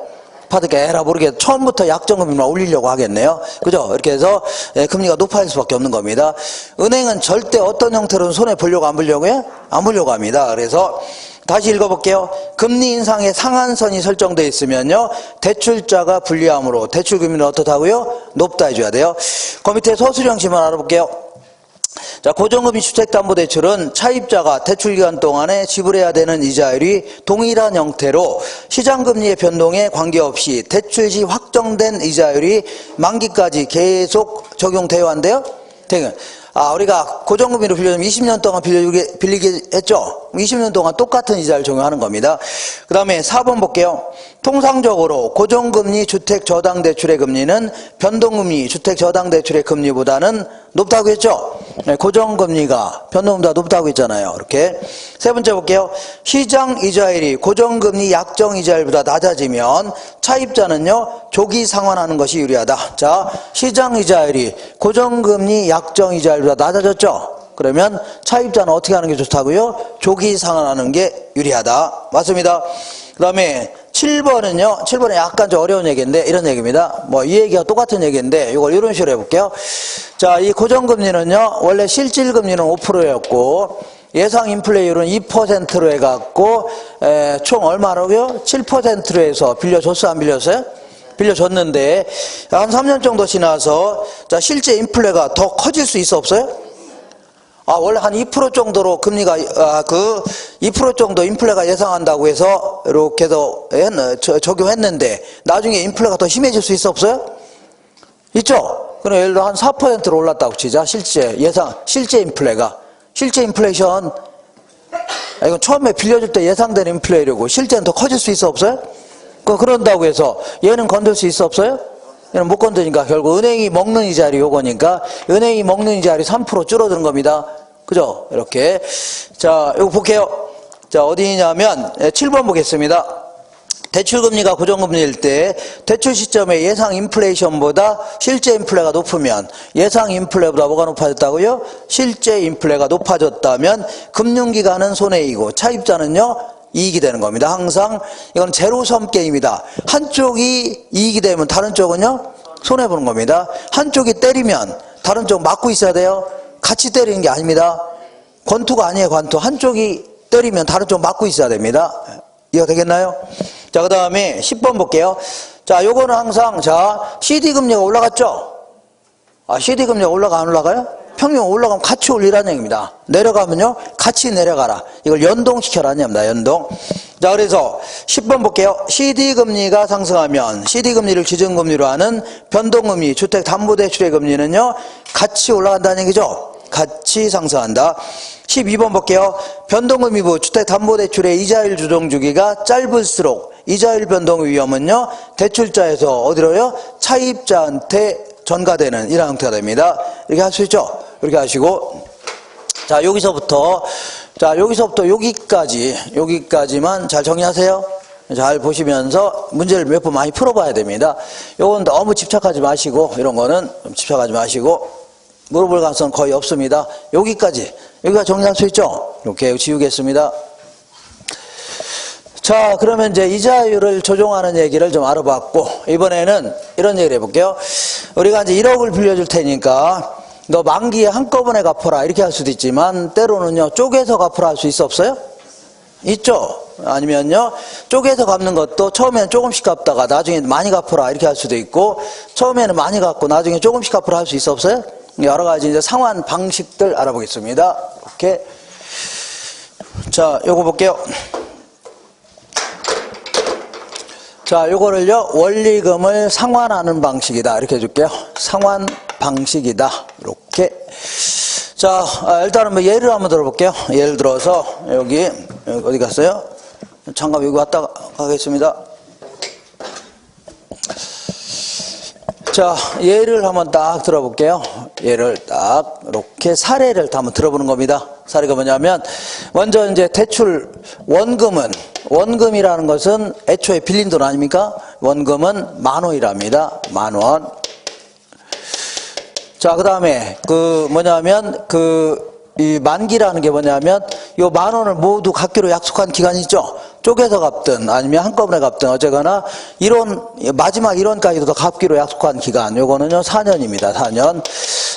받을게 에라 모르게 처음부터 약정금리만 올리려고 하겠네요. 그죠? 이렇게 해서 금리가 높아질 수밖에 없는 겁니다. 은행은 절대 어떤 형태로는 손해 보려고 안 보려고요? 안 보려고 합니다. 그래서 다시 읽어볼게요. 금리 인상의 상한선이 설정되어 있으면요, 대출자가 불리하므로 대출금리는 어떻다고요? 높다 해줘야 돼요. 그 밑에 서술형식만 알아볼게요. 자, 고정금리 주택담보대출은 차입자가 대출기간 동안에 지불해야 되는 이자율이 동일한 형태로 시장금리의 변동에 관계없이 대출 시 확정된 이자율이 만기까지 계속 적용되어야 한대요? 우리가 고정금리로 빌려주면 20년 동안 빌리게 했죠? 20년 동안 똑같은 이자를 적용하는 겁니다. 그 다음에 4번 볼게요. 통상적으로 고정금리 주택저당대출의 금리는 변동금리 주택저당대출의 금리보다는 높다고 했죠? 네, 고정금리가 변동금리보다 높다고 했잖아요. 이렇게. 세 번째 볼게요. 시장 이자율이 고정금리 약정 이자율보다 낮아지면 차입자는요, 조기 상환하는 것이 유리하다. 자, 시장 이자율이 고정금리 약정 이자율보다 낮아졌죠? 그러면 차입자는 어떻게 하는 게 좋다고요? 조기 상환하는 게 유리하다. 맞습니다. 그 다음에 7번은요, 7번은 약간 좀 어려운 얘기인데, 이런 얘기입니다. 뭐, 이 얘기가 똑같은 얘기인데, 이걸 이런 식으로 해볼게요. 자, 이 고정금리는요, 원래 실질금리는 5%였고, 예상 인플레이율은 2%로 해갖고, 총 얼마라고요? 7%로 해서 빌려줬어요? 안 빌렸어요? 빌려줬는데, 한 3년 정도 지나서, 자, 실제 인플레가 더 커질 수 있어 없어요? 원래 한 2% 정도로 금리가, 2% 정도 인플레가 예상한다고 해서, 이렇게 해서 적용했는데, 나중에 인플레가 더 심해질 수 있어 없어요? 있죠? 그럼 예를 들어 한 4%로 올랐다고 치자. 실제 인플레가. 실제 그런다고 해서 얘는 건들 수 있어 없어요? 얘는 못 건드니까 결국 은행이 먹는 이자율이 요거니까 은행이 먹는 이자율이 3% 줄어드는 겁니다. 그죠? 이렇게. 자, 요거 볼게요. 자, 어디냐면 7번 보겠습니다. 대출금리가 고정금리일 때 대출 시점에 예상 인플레이션보다 실제 인플레가 높으면 예상 인플레보다 뭐가 높아졌다고요? 실제 인플레가 높아졌다면 금융기관은 손해이고 차입자는요 이익이 되는 겁니다. 항상 이건 제로섬 게임이다. 한쪽이 이익이 되면 다른 쪽은요 손해보는 겁니다. 한쪽이 때리면 다른 쪽 맞고 있어야 돼요. 같이 때리는 게 아닙니다. 권투가 아니에요. 권투. 한쪽이 때리면 다른 쪽 맞고 있어야 됩니다. 이해가 되겠나요? 자, 그 다음에 10번 볼게요. 자, 요거는 항상, 자, CD금리가 올라갔죠? CD금리가 올라가, 안 올라가요? 평균 올라가면 같이 올리라는 얘기입니다. 내려가면요, 같이 내려가라. 이걸 연동시켜라는 얘기입니다, 연동. 자, 그래서 10번 볼게요. CD금리가 상승하면, CD금리를 기준금리로 하는 변동금리, 주택담보대출의 금리는요, 같이 올라간다는 얘기죠? 같이 상승한다. 12번 볼게요. 변동금리부 주택담보대출의 이자율 조정 주기가 짧을수록 이자율 변동 위험은요 대출자에서 어디로요? 차입자한테 전가되는 이런 형태가 됩니다. 이렇게 할 수 있죠? 이렇게 하시고 자 여기서부터 여기까지만 잘 정리하세요. 잘 보시면서 문제를 몇 번 많이 풀어봐야 됩니다. 요건 너무 집착하지 마시고 이런 거는 좀 집착하지 마시고 물어볼 가능성 거의 없습니다. 여기가 정리할 수 있죠? 이렇게 지우겠습니다. 자, 그러면 이제 이자율을 조정하는 얘기를 좀 알아봤고, 이번에는 이런 얘기를 해볼게요. 우리가 이제 1억을 빌려줄 테니까, 너 만기에 한꺼번에 갚아라. 이렇게 할 수도 있지만, 때로는요, 쪼개서 갚아라 할 수 있어 없어요? 있죠? 아니면요, 쪼개서 갚는 것도 처음에는 조금씩 갚다가 나중에 많이 갚아라. 이렇게 할 수도 있고, 처음에는 많이 갚고 나중에 조금씩 갚아라 할 수 있어 없어요? 여러 가지 이제 상환 방식들 알아보겠습니다. 이렇게. 자, 요거 볼게요. 자, 요거를요, 원리금을 상환하는 방식이다. 이렇게 해줄게요. 상환 방식이다. 이렇게. 자, 일단은 뭐 예를 한번 들어볼게요. 예를 들어서, 여기 어디 갔어요? 잠깐 여기 왔다 가겠습니다. 자, 예를 한번 딱 들어볼게요. 예를 딱, 이렇게 사례를 한번 들어보는 겁니다. 사례가 뭐냐면, 먼저 이제 대출 원금이라는 것은 애초에 빌린 돈 아닙니까? 원금은 10,000원이랍니다. 10,000원. 자, 그 다음에, 이 만기라는 게 뭐냐면, 요 10,000원을 모두 갚기로 약속한 기간이 있죠? 쪼개서 갚든, 아니면 한꺼번에 갚든, 어쨌거나, 마지막 1원까지도 갚기로 약속한 기간, 요거는요, 4년입니다. 4년.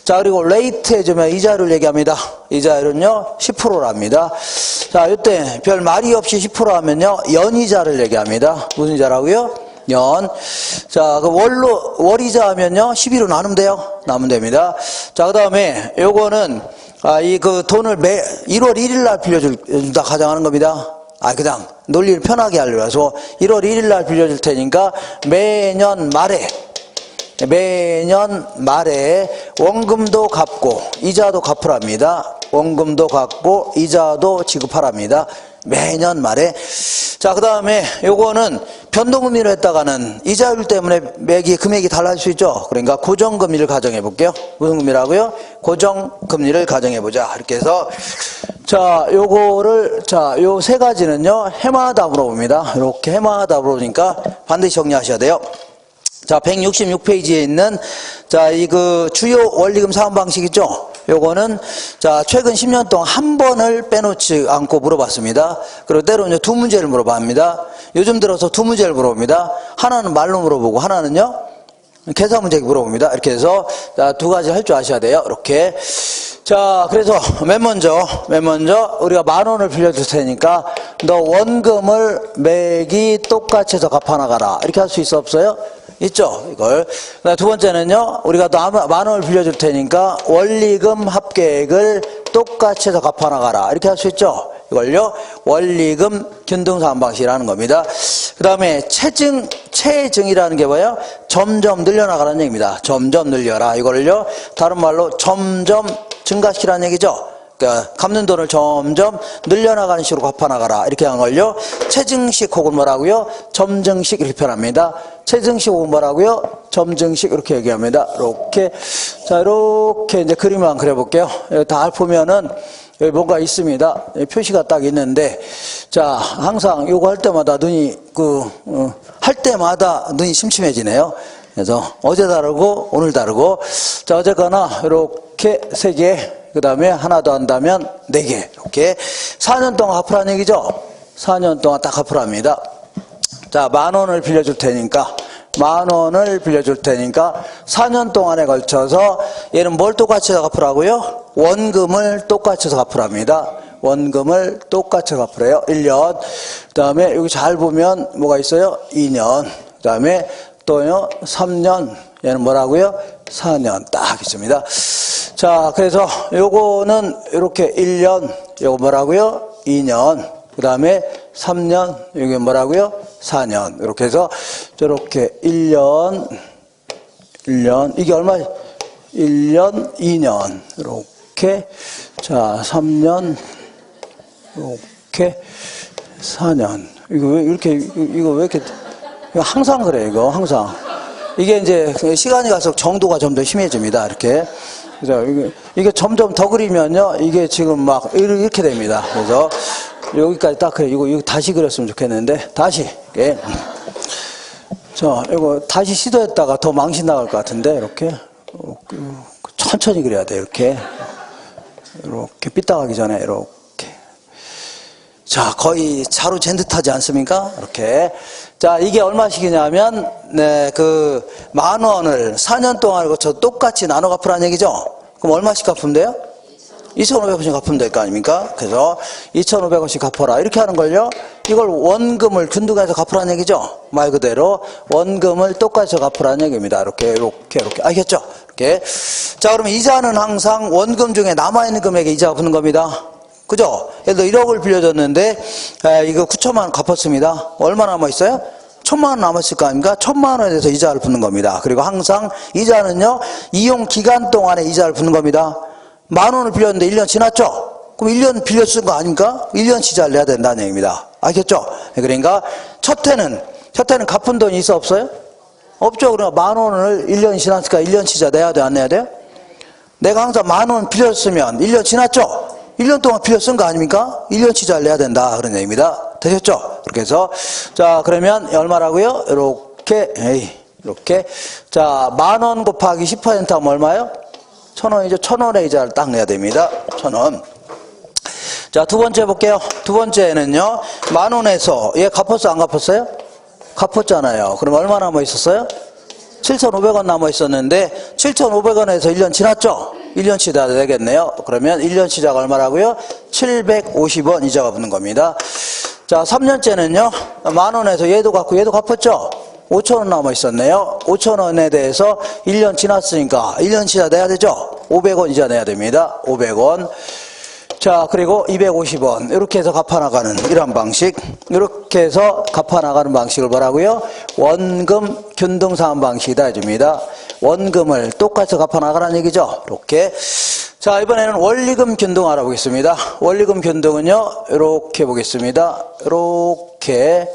자, 그리고 레이트 해주면 이자율을 얘기합니다. 이자율은요, 10%랍니다. 자, 이때 별 말이 없이 10% 하면요, 연이자를 얘기합니다. 무슨 이자라고요? 연. 자, 그 월이자 하면요, 12로 나누면 돼요. 나누면 됩니다. 자, 그 다음에, 요거는, 돈을 1월 1일 날 빌려준다 가정하는 겁니다. 그냥 논리를 편하게 하려고 해서 1월 1일 날 빌려줄 테니까 매년 말에 원금도 갚고 이자도 갚으랍니다. 원금도 갚고 이자도 지급하랍니다. 매년 말에. 자, 그 다음에 요거는 변동금리로 했다가는 이자율 때문에 금액이 달라질 수 있죠. 그러니까 고정금리를 가정해 볼게요. 무슨 금리라고요? 고정금리를 가정해 보자. 이렇게 해서 자, 요 세 가지는요, 해마다 물어봅니다. 이렇게 해마다 물어보니까 반드시 정리하셔야 돼요. 자, 166페이지에 있는, 자, 주요 원리금 상환 방식 있죠? 요거는, 자, 최근 10년 동안 한 번을 빼놓지 않고 물어봤습니다. 그리고 때로는 두 문제를 물어봅니다. 요즘 들어서 두 문제를 물어봅니다. 하나는 말로 물어보고, 하나는요, 계산 문제 물어봅니다. 이렇게 해서, 자, 두 가지 할 줄 아셔야 돼요. 이렇게. 자, 그래서 맨 먼저 우리가 10,000원을 빌려줄 테니까 너 원금을 매기 똑같이 해서 갚아나가라. 이렇게 할 수 있어 없어요? 있죠, 이걸. 두 번째는요, 우리가 또 10,000원을 빌려줄 테니까 원리금 합계액을 똑같이 해서 갚아나가라. 이렇게 할 수 있죠? 이걸요, 원리금 균등상환 방식이라는 겁니다. 그 다음에 체증이라는 게 뭐예요? 점점 늘려나가라는 얘기입니다. 점점 늘려라. 이걸요, 다른 말로 점점 증가시키라는 얘기죠. 그러니까 갚는 돈을 점점 늘려나가는 식으로 갚아나가라. 이렇게 한 걸요. 체증식 혹은 뭐라고요? 점증식 이렇게 표현합니다. 체증식 혹은 뭐라고요? 점증식 이렇게 얘기합니다. 이렇게. 자, 이렇게 이제 그림을 한번 그려볼게요. 여기 다 보면은 여기 뭔가 있습니다. 표시가 딱 있는데, 자, 항상 요거 할 때마다 눈이, 할 때마다 눈이 심심해지네요. 그래서 어제 다르고 오늘 다르고, 자, 어쨌거나 이렇게 3개, 그 다음에 하나 더 한다면 4개, 이렇게 4년 동안 갚으라는 얘기죠. 4년 동안 딱 갚으랍니다. 자, 10,000원을 빌려줄 테니까, 10,000원을 빌려줄 테니까 4년 동안에 걸쳐서 얘는 뭘 똑같이 갚으라고요? 원금을 똑같이 갚으랍니다. 원금을 똑같이 갚으래요. 1년. 그 다음에 여기 잘 보면 뭐가 있어요? 2년. 그 다음에 또요 3년. 얘는 뭐라고요? 4년 딱 있습니다. 자, 그래서 요거는 이렇게 1년. 요거 뭐라고요? 2년. 그 다음에 3년, 여기 뭐라고요? 4년. 이렇게 해서 저렇게 1년, 이게 얼마? 1년, 2년. 이렇게. 자, 3년, 이렇게. 4년. 이거 왜 이렇게, 이거 왜 이렇게, 이거 항상 그래, 이거, 항상. 이게 이제 시간이 갈수록 정도가 좀 더 심해집니다. 이렇게. 그래서 이게 점점 더 그리면요. 이게 지금 막 이렇게 됩니다. 그래서 여기까지 딱 그래. 이거 다시 그렸으면 좋겠는데. 다시. 예. 자, 이거 다시 시도했다가 더 망신 나갈 것 같은데. 이렇게. 천천히 그려야 돼. 이렇게. 이렇게 삐딱하기 전에 이렇게. 자, 거의 자로 잰 듯하지 않습니까? 이렇게. 자, 이게 얼마씩이냐면, 네, 10,000원을 4년 동안 거쳐 똑같이 나눠 갚으라는 얘기죠? 그럼 얼마씩 갚으면 돼요? 2,500원씩 갚으면 될 거 아닙니까? 그래서 2,500원씩 갚아라. 이렇게 하는 걸요. 이걸 원금을 균등해서 갚으라는 얘기죠? 말 그대로 원금을 똑같이 갚으라는 얘기입니다. 이렇게. 알겠죠? 이렇게. 자, 그러면 이자는 항상 원금 중에 남아있는 금액에 이자가 붙는 겁니다. 그죠? 예를 들어 1억을 빌려줬는데, 이거 9천만 원 갚았습니다. 얼마 남아있어요? 1,000만 원 남았을 거 아닙니까? 1,000만 원에 대해서 이자를 붙는 겁니다. 그리고 항상 이자는요, 이용 기간 동안에 이자를 붙는 겁니다. 10,000원을 빌렸는데 1년 지났죠? 그럼 1년 빌려쓴 거 아닙니까? 1년 이자를 내야 된다는 얘기입니다. 알겠죠? 그러니까 첫 해는 갚은 돈이 있어 없어요? 없죠. 그러니까 10,000원을 1년이 지났으니까 1년 이자 내야 돼, 안 내야 돼요? 내가 항상 10,000원 빌렸으면 1년 지났죠? 1년 동안 빌려 쓴 거 아닙니까? 1년 이자를 내야 된다. 그런 얘기입니다. 되셨죠? 그렇게 해서. 자, 그러면 얼마라고요? 이렇게. 자, 10,000원 곱하기 10% 하면 얼마요? 1,000원이죠. 1,000원의 이자를 딱 내야 됩니다. 1,000원. 자, 두 번째 볼게요. 두 번째는요, 10,000원에서 얘 갚았어, 안 갚았어요? 갚았잖아요. 그럼 얼마 남아 있었어요? 7,500원 남아 있었는데 7,500원에서 1년 지났죠? 1년 이자 되겠네요. 그러면 1년 이자가 얼마라고요? 750원 이자가 붙는 겁니다. 자, 3년째는요. 10,000원에서 얘도 갚고 얘도 갚았죠? 5,000원 남아 있었네요. 5,000원에 대해서 1년 지났으니까 1년 이자 내야 되죠? 500원 이자 내야 됩니다. 500원. 자, 그리고 250원. 이렇게 해서 갚아나가는 이런 방식. 이렇게 해서 갚아나가는 방식을 뭐라고요? 원금 균등상환 방식이다 해줍니다. 원금을 똑같이 갚아나가라는 얘기죠. 이렇게. 자, 이번에는 원리금 균등 알아보겠습니다. 원리금 균등은요, 이렇게 보겠습니다. 이렇게.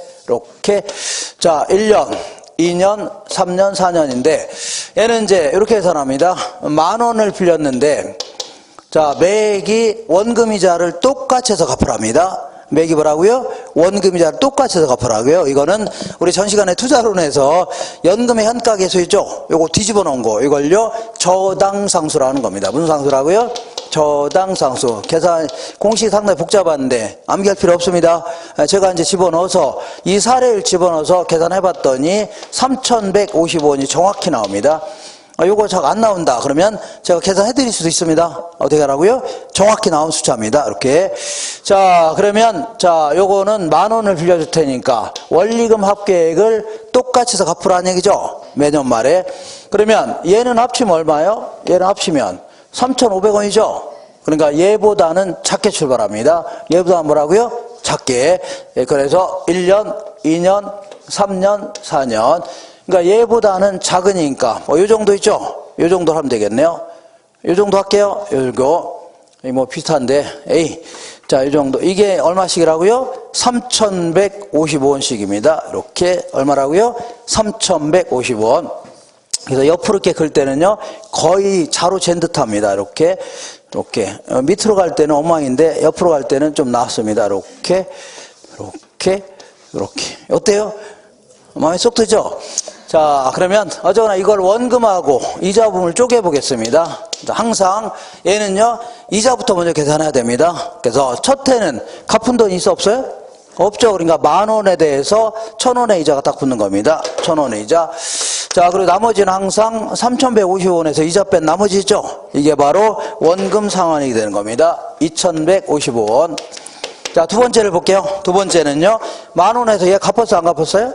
자, 1년, 2년, 3년, 4년인데, 얘는 이제 이렇게 해석합니다. 10,000원을 빌렸는데, 자, 매기 원금이자를 똑같이 해서 갚으랍니다. 매기 뭐라고요? 원금이자를 똑같이 해서 갚으라고요. 이거는 우리 전 시간에 투자론에서 연금의 현가계수 있죠? 요거 뒤집어 놓은 거. 이걸요, 저당상수라는 겁니다. 무슨 상수라고요? 저당상수. 계산, 공식이 상당히 복잡한데, 암기할 필요 없습니다. 제가 이제 집어넣어서, 이 사례를 집어넣어서 계산해 봤더니, 3,155원이 정확히 나옵니다. 요거 잘 안 나온다. 그러면 제가 계산해 드릴 수도 있습니다. 어떻게 하라고요? 정확히 나온 숫자입니다. 이렇게. 자, 그러면, 자, 요거는 10,000원을 빌려줄 테니까 원리금 합계액을 똑같이 해서 갚으라는 얘기죠. 매년 말에. 그러면 얘는 합치면 얼마요? 얘는 합치면 3,500원이죠. 그러니까 얘보다는 작게 출발합니다. 얘보다 뭐라고요? 작게. 그래서 1년, 2년, 3년, 4년. 그러니까 얘보다는 작으니까 요 정도 있죠? 요 정도 하면 되겠네요. 요 정도 할게요. 요거. 뭐 비슷한데 A. 자, 이 정도. 이게 얼마씩이라고요? 3,155원씩입니다. 이렇게 얼마라고요? 3,150원. 그래서 옆으로 이렇게 긁 때는요, 거의 자로 잰 듯합니다. 이렇게. 밑으로 갈 때는 엉망인데 옆으로 갈 때는 좀 나았습니다. 이렇게. 어때요? 마음에 쏙 드죠? 자, 그러면 어쩌거나 이걸 원금하고 이자 부분을 쪼개 보겠습니다. 항상 얘는요, 이자부터 먼저 계산해야 됩니다. 그래서 첫 해는 갚은 돈이 있어 없어요? 없죠. 그러니까 10,000원에 대해서 1,000원의 이자가 딱 붙는 겁니다. 1,000원의 이자. 자, 그리고 나머지는 항상 3,150원에서 이자 뺀 나머지 있죠? 이게 바로 원금 상환이 되는 겁니다. 2,155원. 자, 두 번째를 볼게요. 두 번째는요, 10,000원에서 얘 갚았어, 안 갚았어요?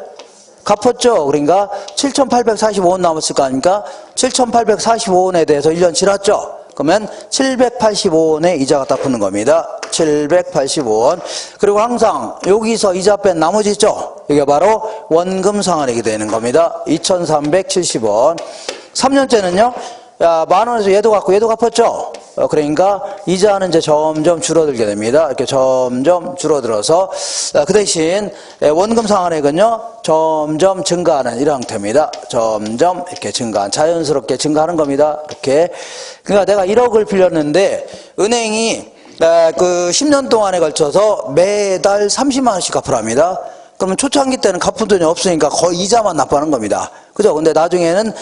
갚았죠. 그러니까 7,845원 남았을 거 아닙니까? 7,845원에 대해서 1년 지났죠. 그러면 785원의 이자가 딱 붙는 겁니다. 785원. 그리고 항상 여기서 이자 뺀 나머지 있죠. 이게 바로 원금 상환액이 되는 겁니다. 2,370원. 3년째는요. 10,000원에서 얘도 갚고 얘도 갚았죠. 그러니까 이자는 이제 점점 줄어들게 됩니다. 이렇게 점점 줄어들어서 그 대신 원금 상환액은요 점점 증가하는 이런 형태입니다. 점점 이렇게 자연스럽게 증가하는 겁니다. 이렇게. 그러니까 내가 1억을 빌렸는데 은행이 그 10년 동안에 걸쳐서 매달 30만 원씩 갚으랍니다. 그러면 초창기 때는 갚은 돈이 없으니까 거의 이자만 납부하는 겁니다. 그죠? 근데 나중에는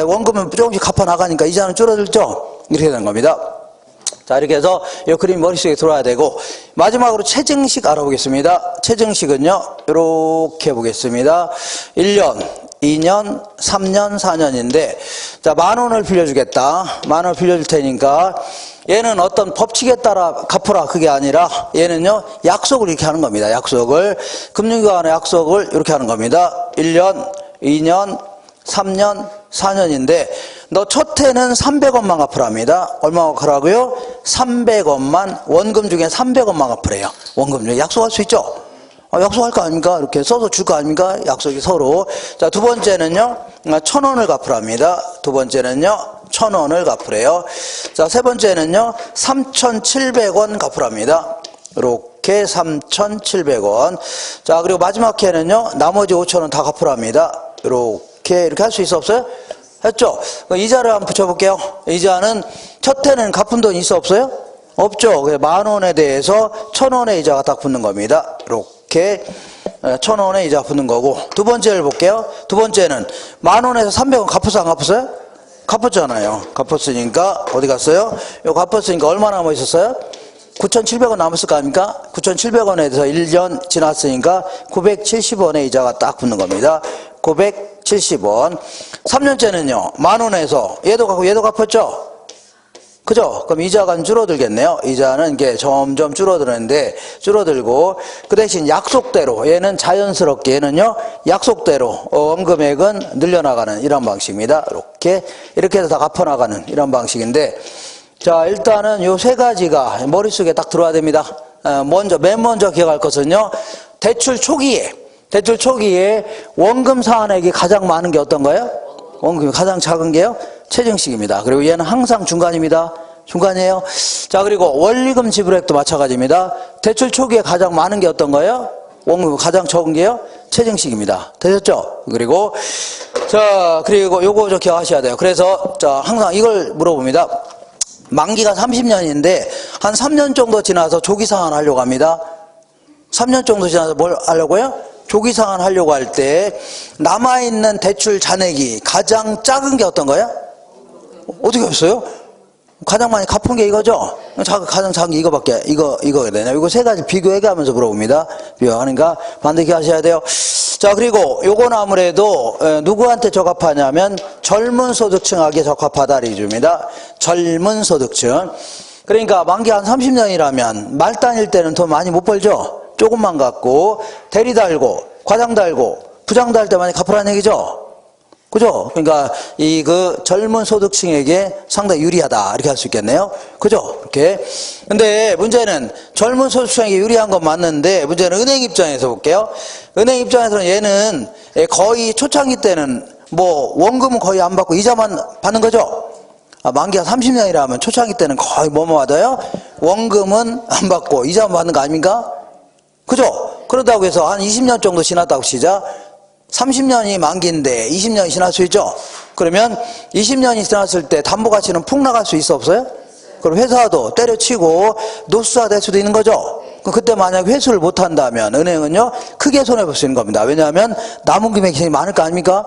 원금은 조금씩 갚아 나가니까 이자는 줄어들죠? 이렇게 되는 겁니다. 자, 이렇게 해서 이 그림이 머릿속에 들어와야 되고, 마지막으로 체증식 알아보겠습니다. 체증식은요, 이렇게 보겠습니다. 1년, 2년, 3년, 4년인데, 자, 10,000원을 빌려주겠다. 10,000원을 빌려줄 테니까, 얘는 어떤 법칙에 따라 갚으라 그게 아니라 얘는요 약속을 이렇게 하는 겁니다. 약속을 금융기관의 약속을 이렇게 하는 겁니다. 1년, 2년, 3년, 4년인데 너 첫 해는 300원만 갚으랍니다. 얼마 갚으라고요? 300원만 원금 중에 300원만 갚으래요. 원금 중에 약속할 수 있죠. 약속할 거 아닙니까? 이렇게 써서 줄 거 아닙니까? 약속이 서로. 자, 두 번째는요 1,000원을 갚으랍니다. 두 번째는요 1,000원을 갚으래요. 자, 세 번째는요 3,700원 갚으랍니다. 이렇게 3,700원. 자, 그리고 마지막 해는요 나머지 5,000원 다 갚으랍니다. 이렇게 할 수 있어 없어요? 했죠? 이자를 한번 붙여볼게요. 이자는 첫 해는 갚은 돈이 있어 없어요? 없죠. 10,000원에 대해서 1,000원의 이자가 딱 붙는 겁니다. 이렇게 1,000원의 이자가 붙는 거고, 두 번째를 볼게요. 두 번째는 10,000원에서 300원 갚았어 안 갚았어요? 갚았잖아요. 갚았으니까 어디 갔어요? 이거 갚았으니까 얼마 남아 있었어요? 9,700원 남았을 거 아닙니까? 9,700원에 대해서 1년 지났으니까 970원의 이자가 딱 붙는 겁니다. 970원. 3년째는요 10,000원에서 얘도 갚고 얘도 갚았죠? 그죠? 그럼 이자가 줄어들겠네요. 이자는 이게 점점 줄어들고, 그 대신 약속대로, 얘는 자연스럽게, 얘는요, 약속대로, 원금액은 늘려나가는 이런 방식입니다. 이렇게 해서 다 갚아나가는 이런 방식인데, 자, 일단은 요 세 가지가 머릿속에 딱 들어와야 됩니다. 맨 먼저 기억할 것은요, 대출 초기에 원금 상환액이 가장 많은 게 어떤 거예요? 원금이 가장 작은 게요? 체증식입니다. 그리고 얘는 항상 중간입니다. 중간이에요. 자, 그리고 원리금 지불액도 마찬가지입니다. 대출 초기에 가장 많은 게 어떤 거예요? 원금 가장 적은 게요? 체증식입니다. 되셨죠? 그리고 요거 좀 기억하셔야 돼요. 그래서 항상 이걸 물어봅니다. 만기가 30년인데 한 3년 정도 지나서 조기 상환 하려고 합니다. 3년 정도 지나서 뭘 하려고요? 조기 상환 하려고 할 때 남아있는 대출 잔액이 가장 작은 게 어떤 거예요? 어떻게 없어요? 가장 많이 갚은 게 이거죠? 가장 작은 게 이거밖에, 이거가 되냐? 이거 세 가지 비교해 가면서 물어봅니다. 비교하니까 반드시 하셔야 돼요. 자, 그리고 요건 아무래도 누구한테 적합하냐면 젊은 소득층에게 적합하다 이줍니다. 젊은 소득층. 그러니까 만기 한 30년이라면 말단일 때는 돈 많이 못 벌죠? 조금만 갖고 대리 달고 과장 달고 부장 달 때 많이 갚으라는 얘기죠. 그죠? 그러니까 젊은 소득층에게 상당히 유리하다 이렇게 할 수 있겠네요. 그죠? 이렇게. 근데 문제는 젊은 소득층에게 유리한 건 맞는데 문제는 은행 입장에서 볼게요. 은행 입장에서는 얘는 거의 초창기 때는 원금은 거의 안 받고 이자만 받는 거죠. 만기가 30년이라면 초창기 때는 거의 뭐만 받아요? 원금은 안 받고 이자만 받는 거 아닙니까? 그죠? 그러다고 해서 한 20년 정도 지났다고 치자. 30년이 만기인데 20년이 지날 수 있죠? 그러면 20년이 지났을 때 담보가치는 폭락할 수 있어 없어요? 그럼 회사도 때려치고 노수사 될 수도 있는 거죠? 그때 만약 회수를 못한다면 은행은요 크게 손해볼 수 있는 겁니다. 왜냐하면 남은 금액이 많을 거 아닙니까?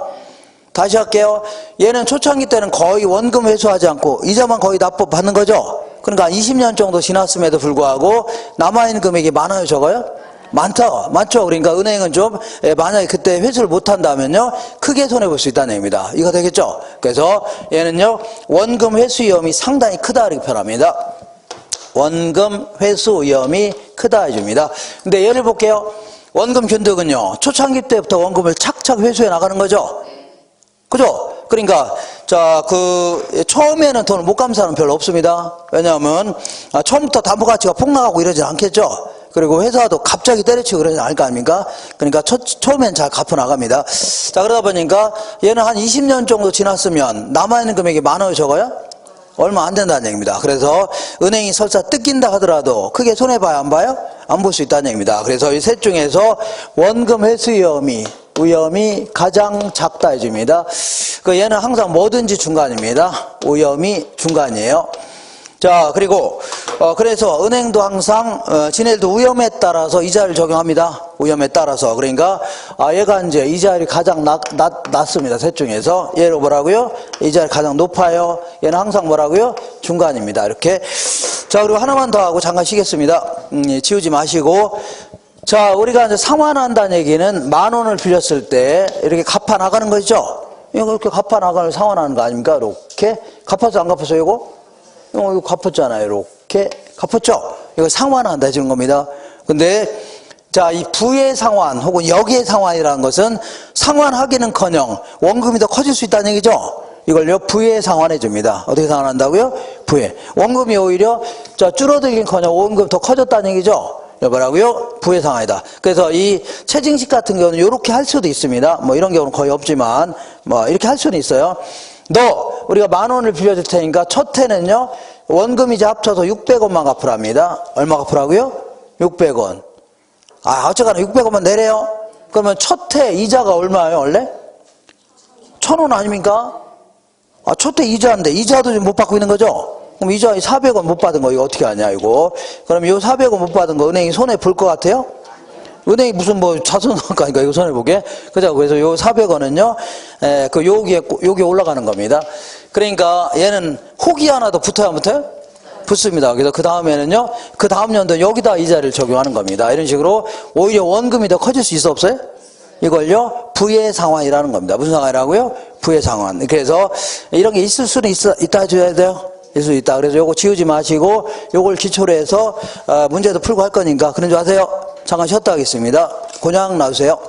다시 할게요. 얘는 초창기 때는 거의 원금 회수하지 않고 이자만 거의 납부받는 거죠? 그러니까 20년 정도 지났음에도 불구하고 남아있는 금액이 많아요 적어요? 많죠. 그러니까 은행은 좀 만약에 그때 회수를 못한다면요 크게 손해볼 수 있다는 얘기입니다. 이거 되겠죠? 그래서 얘는요 원금 회수 위험이 상당히 크다 이렇게 표현합니다. 원금 회수 위험이 크다 해줍니다. 근데 예를 볼게요. 원금 균등은요 초창기 때부터 원금을 착착 회수해 나가는 거죠. 그죠? 그러니까 처음에는 돈을 못 감는 사람은 별로 없습니다. 왜냐하면 처음부터 담보가치가 폭락하고 이러지 않겠죠. 그리고 회사도 갑자기 때려치고 그러지 않을 거 아닙니까? 그러니까 처음엔 잘 갚아 나갑니다. 자, 그러다 보니까 얘는 한 20년 정도 지났으면 남아있는 금액이 많아요 적어요? 얼마 안 된다는 얘기입니다. 그래서 은행이 설사 뜯긴다 하더라도 크게 손해봐야 안 봐요? 안 볼 수 있다는 얘기입니다. 그래서 이 셋 중에서 원금 회수 위험이 가장 작다 해줍니다. 얘는 항상 뭐든지 중간입니다. 위험이 중간이에요. 자, 그리고 그래서 은행도 항상 지네들도 위험에 따라서 이자를 적용합니다. 위험에 따라서. 그러니까 얘가 이제 이자율이 가장 낮습니다. 셋 중에서. 얘로 뭐라고요? 이자율이 가장 높아요. 얘는 항상 뭐라고요? 중간입니다. 이렇게. 자, 그리고 하나만 더 하고 잠깐 쉬겠습니다. 지우지 마시고. 자, 우리가 이제 상환한다는 얘기는 10,000원을 빌렸을 때 이렇게 갚아 나가는 거죠. 이렇게 갚아 나가는 상환하는 거 아닙니까? 이렇게. 갚아서 안 갚아서 이거 갚았잖아요. 이렇게 갚았죠? 이거 상환한다 해주는 겁니다. 근데 자, 이 부의 상환 혹은 역의 상환이라는 것은 상환하기는커녕 원금이 더 커질 수 있다는 얘기죠. 이걸요 부의 상환해 줍니다. 어떻게 상환한다고요? 부의. 원금이 오히려 줄어들긴커녕 원금이 더 커졌다는 얘기죠. 뭐라고요? 부의 상환이다. 그래서 이 최징식 같은 경우는 이렇게 할 수도 있습니다. 뭐 이런 경우는 거의 없지만 뭐 이렇게 할 수는 있어요. 우리가 10,000원을 빌려줄 테니까 첫 해는요 원금이자 합쳐서 600원만 갚으랍니다. 얼마 갚으라고요? 600원. 어쨌거나 600원만 내래요. 그러면 첫 해 이자가 얼마예요 원래? 1,000원 아닙니까? 첫 해 이자인데 이자도 못 받고 있는 거죠? 그럼 이자 400원 못 받은 거 이거 어떻게 하냐 이거. 그럼 이 400원 못 받은 거 은행이 손해 볼 것 같아요? 은행이 무슨 자선학과니까 이거 손해보게. 그죠? 그래서 요 400원은요, 여기에 올라가는 겁니다. 그러니까 얘는 혹이 하나 더 붙어야 안 붙어요? 붙습니다. 그래서 그 다음에는요, 그 다음 연도 여기다 이자를 적용하는 겁니다. 이런 식으로 오히려 원금이 더 커질 수 있어 없어요? 이걸요, 부의 상환이라는 겁니다. 무슨 상환이라고요? 부의 상환. 그래서 이런 게 있을 수는 있다 해줘야 돼요. 있을 수 있다. 그래서 요거 지우지 마시고 요걸 기초로 해서 문제도 풀고 할 거니까 그런 줄 아세요? 잠깐 쉬었다 하겠습니다. 그냥 놔주세요.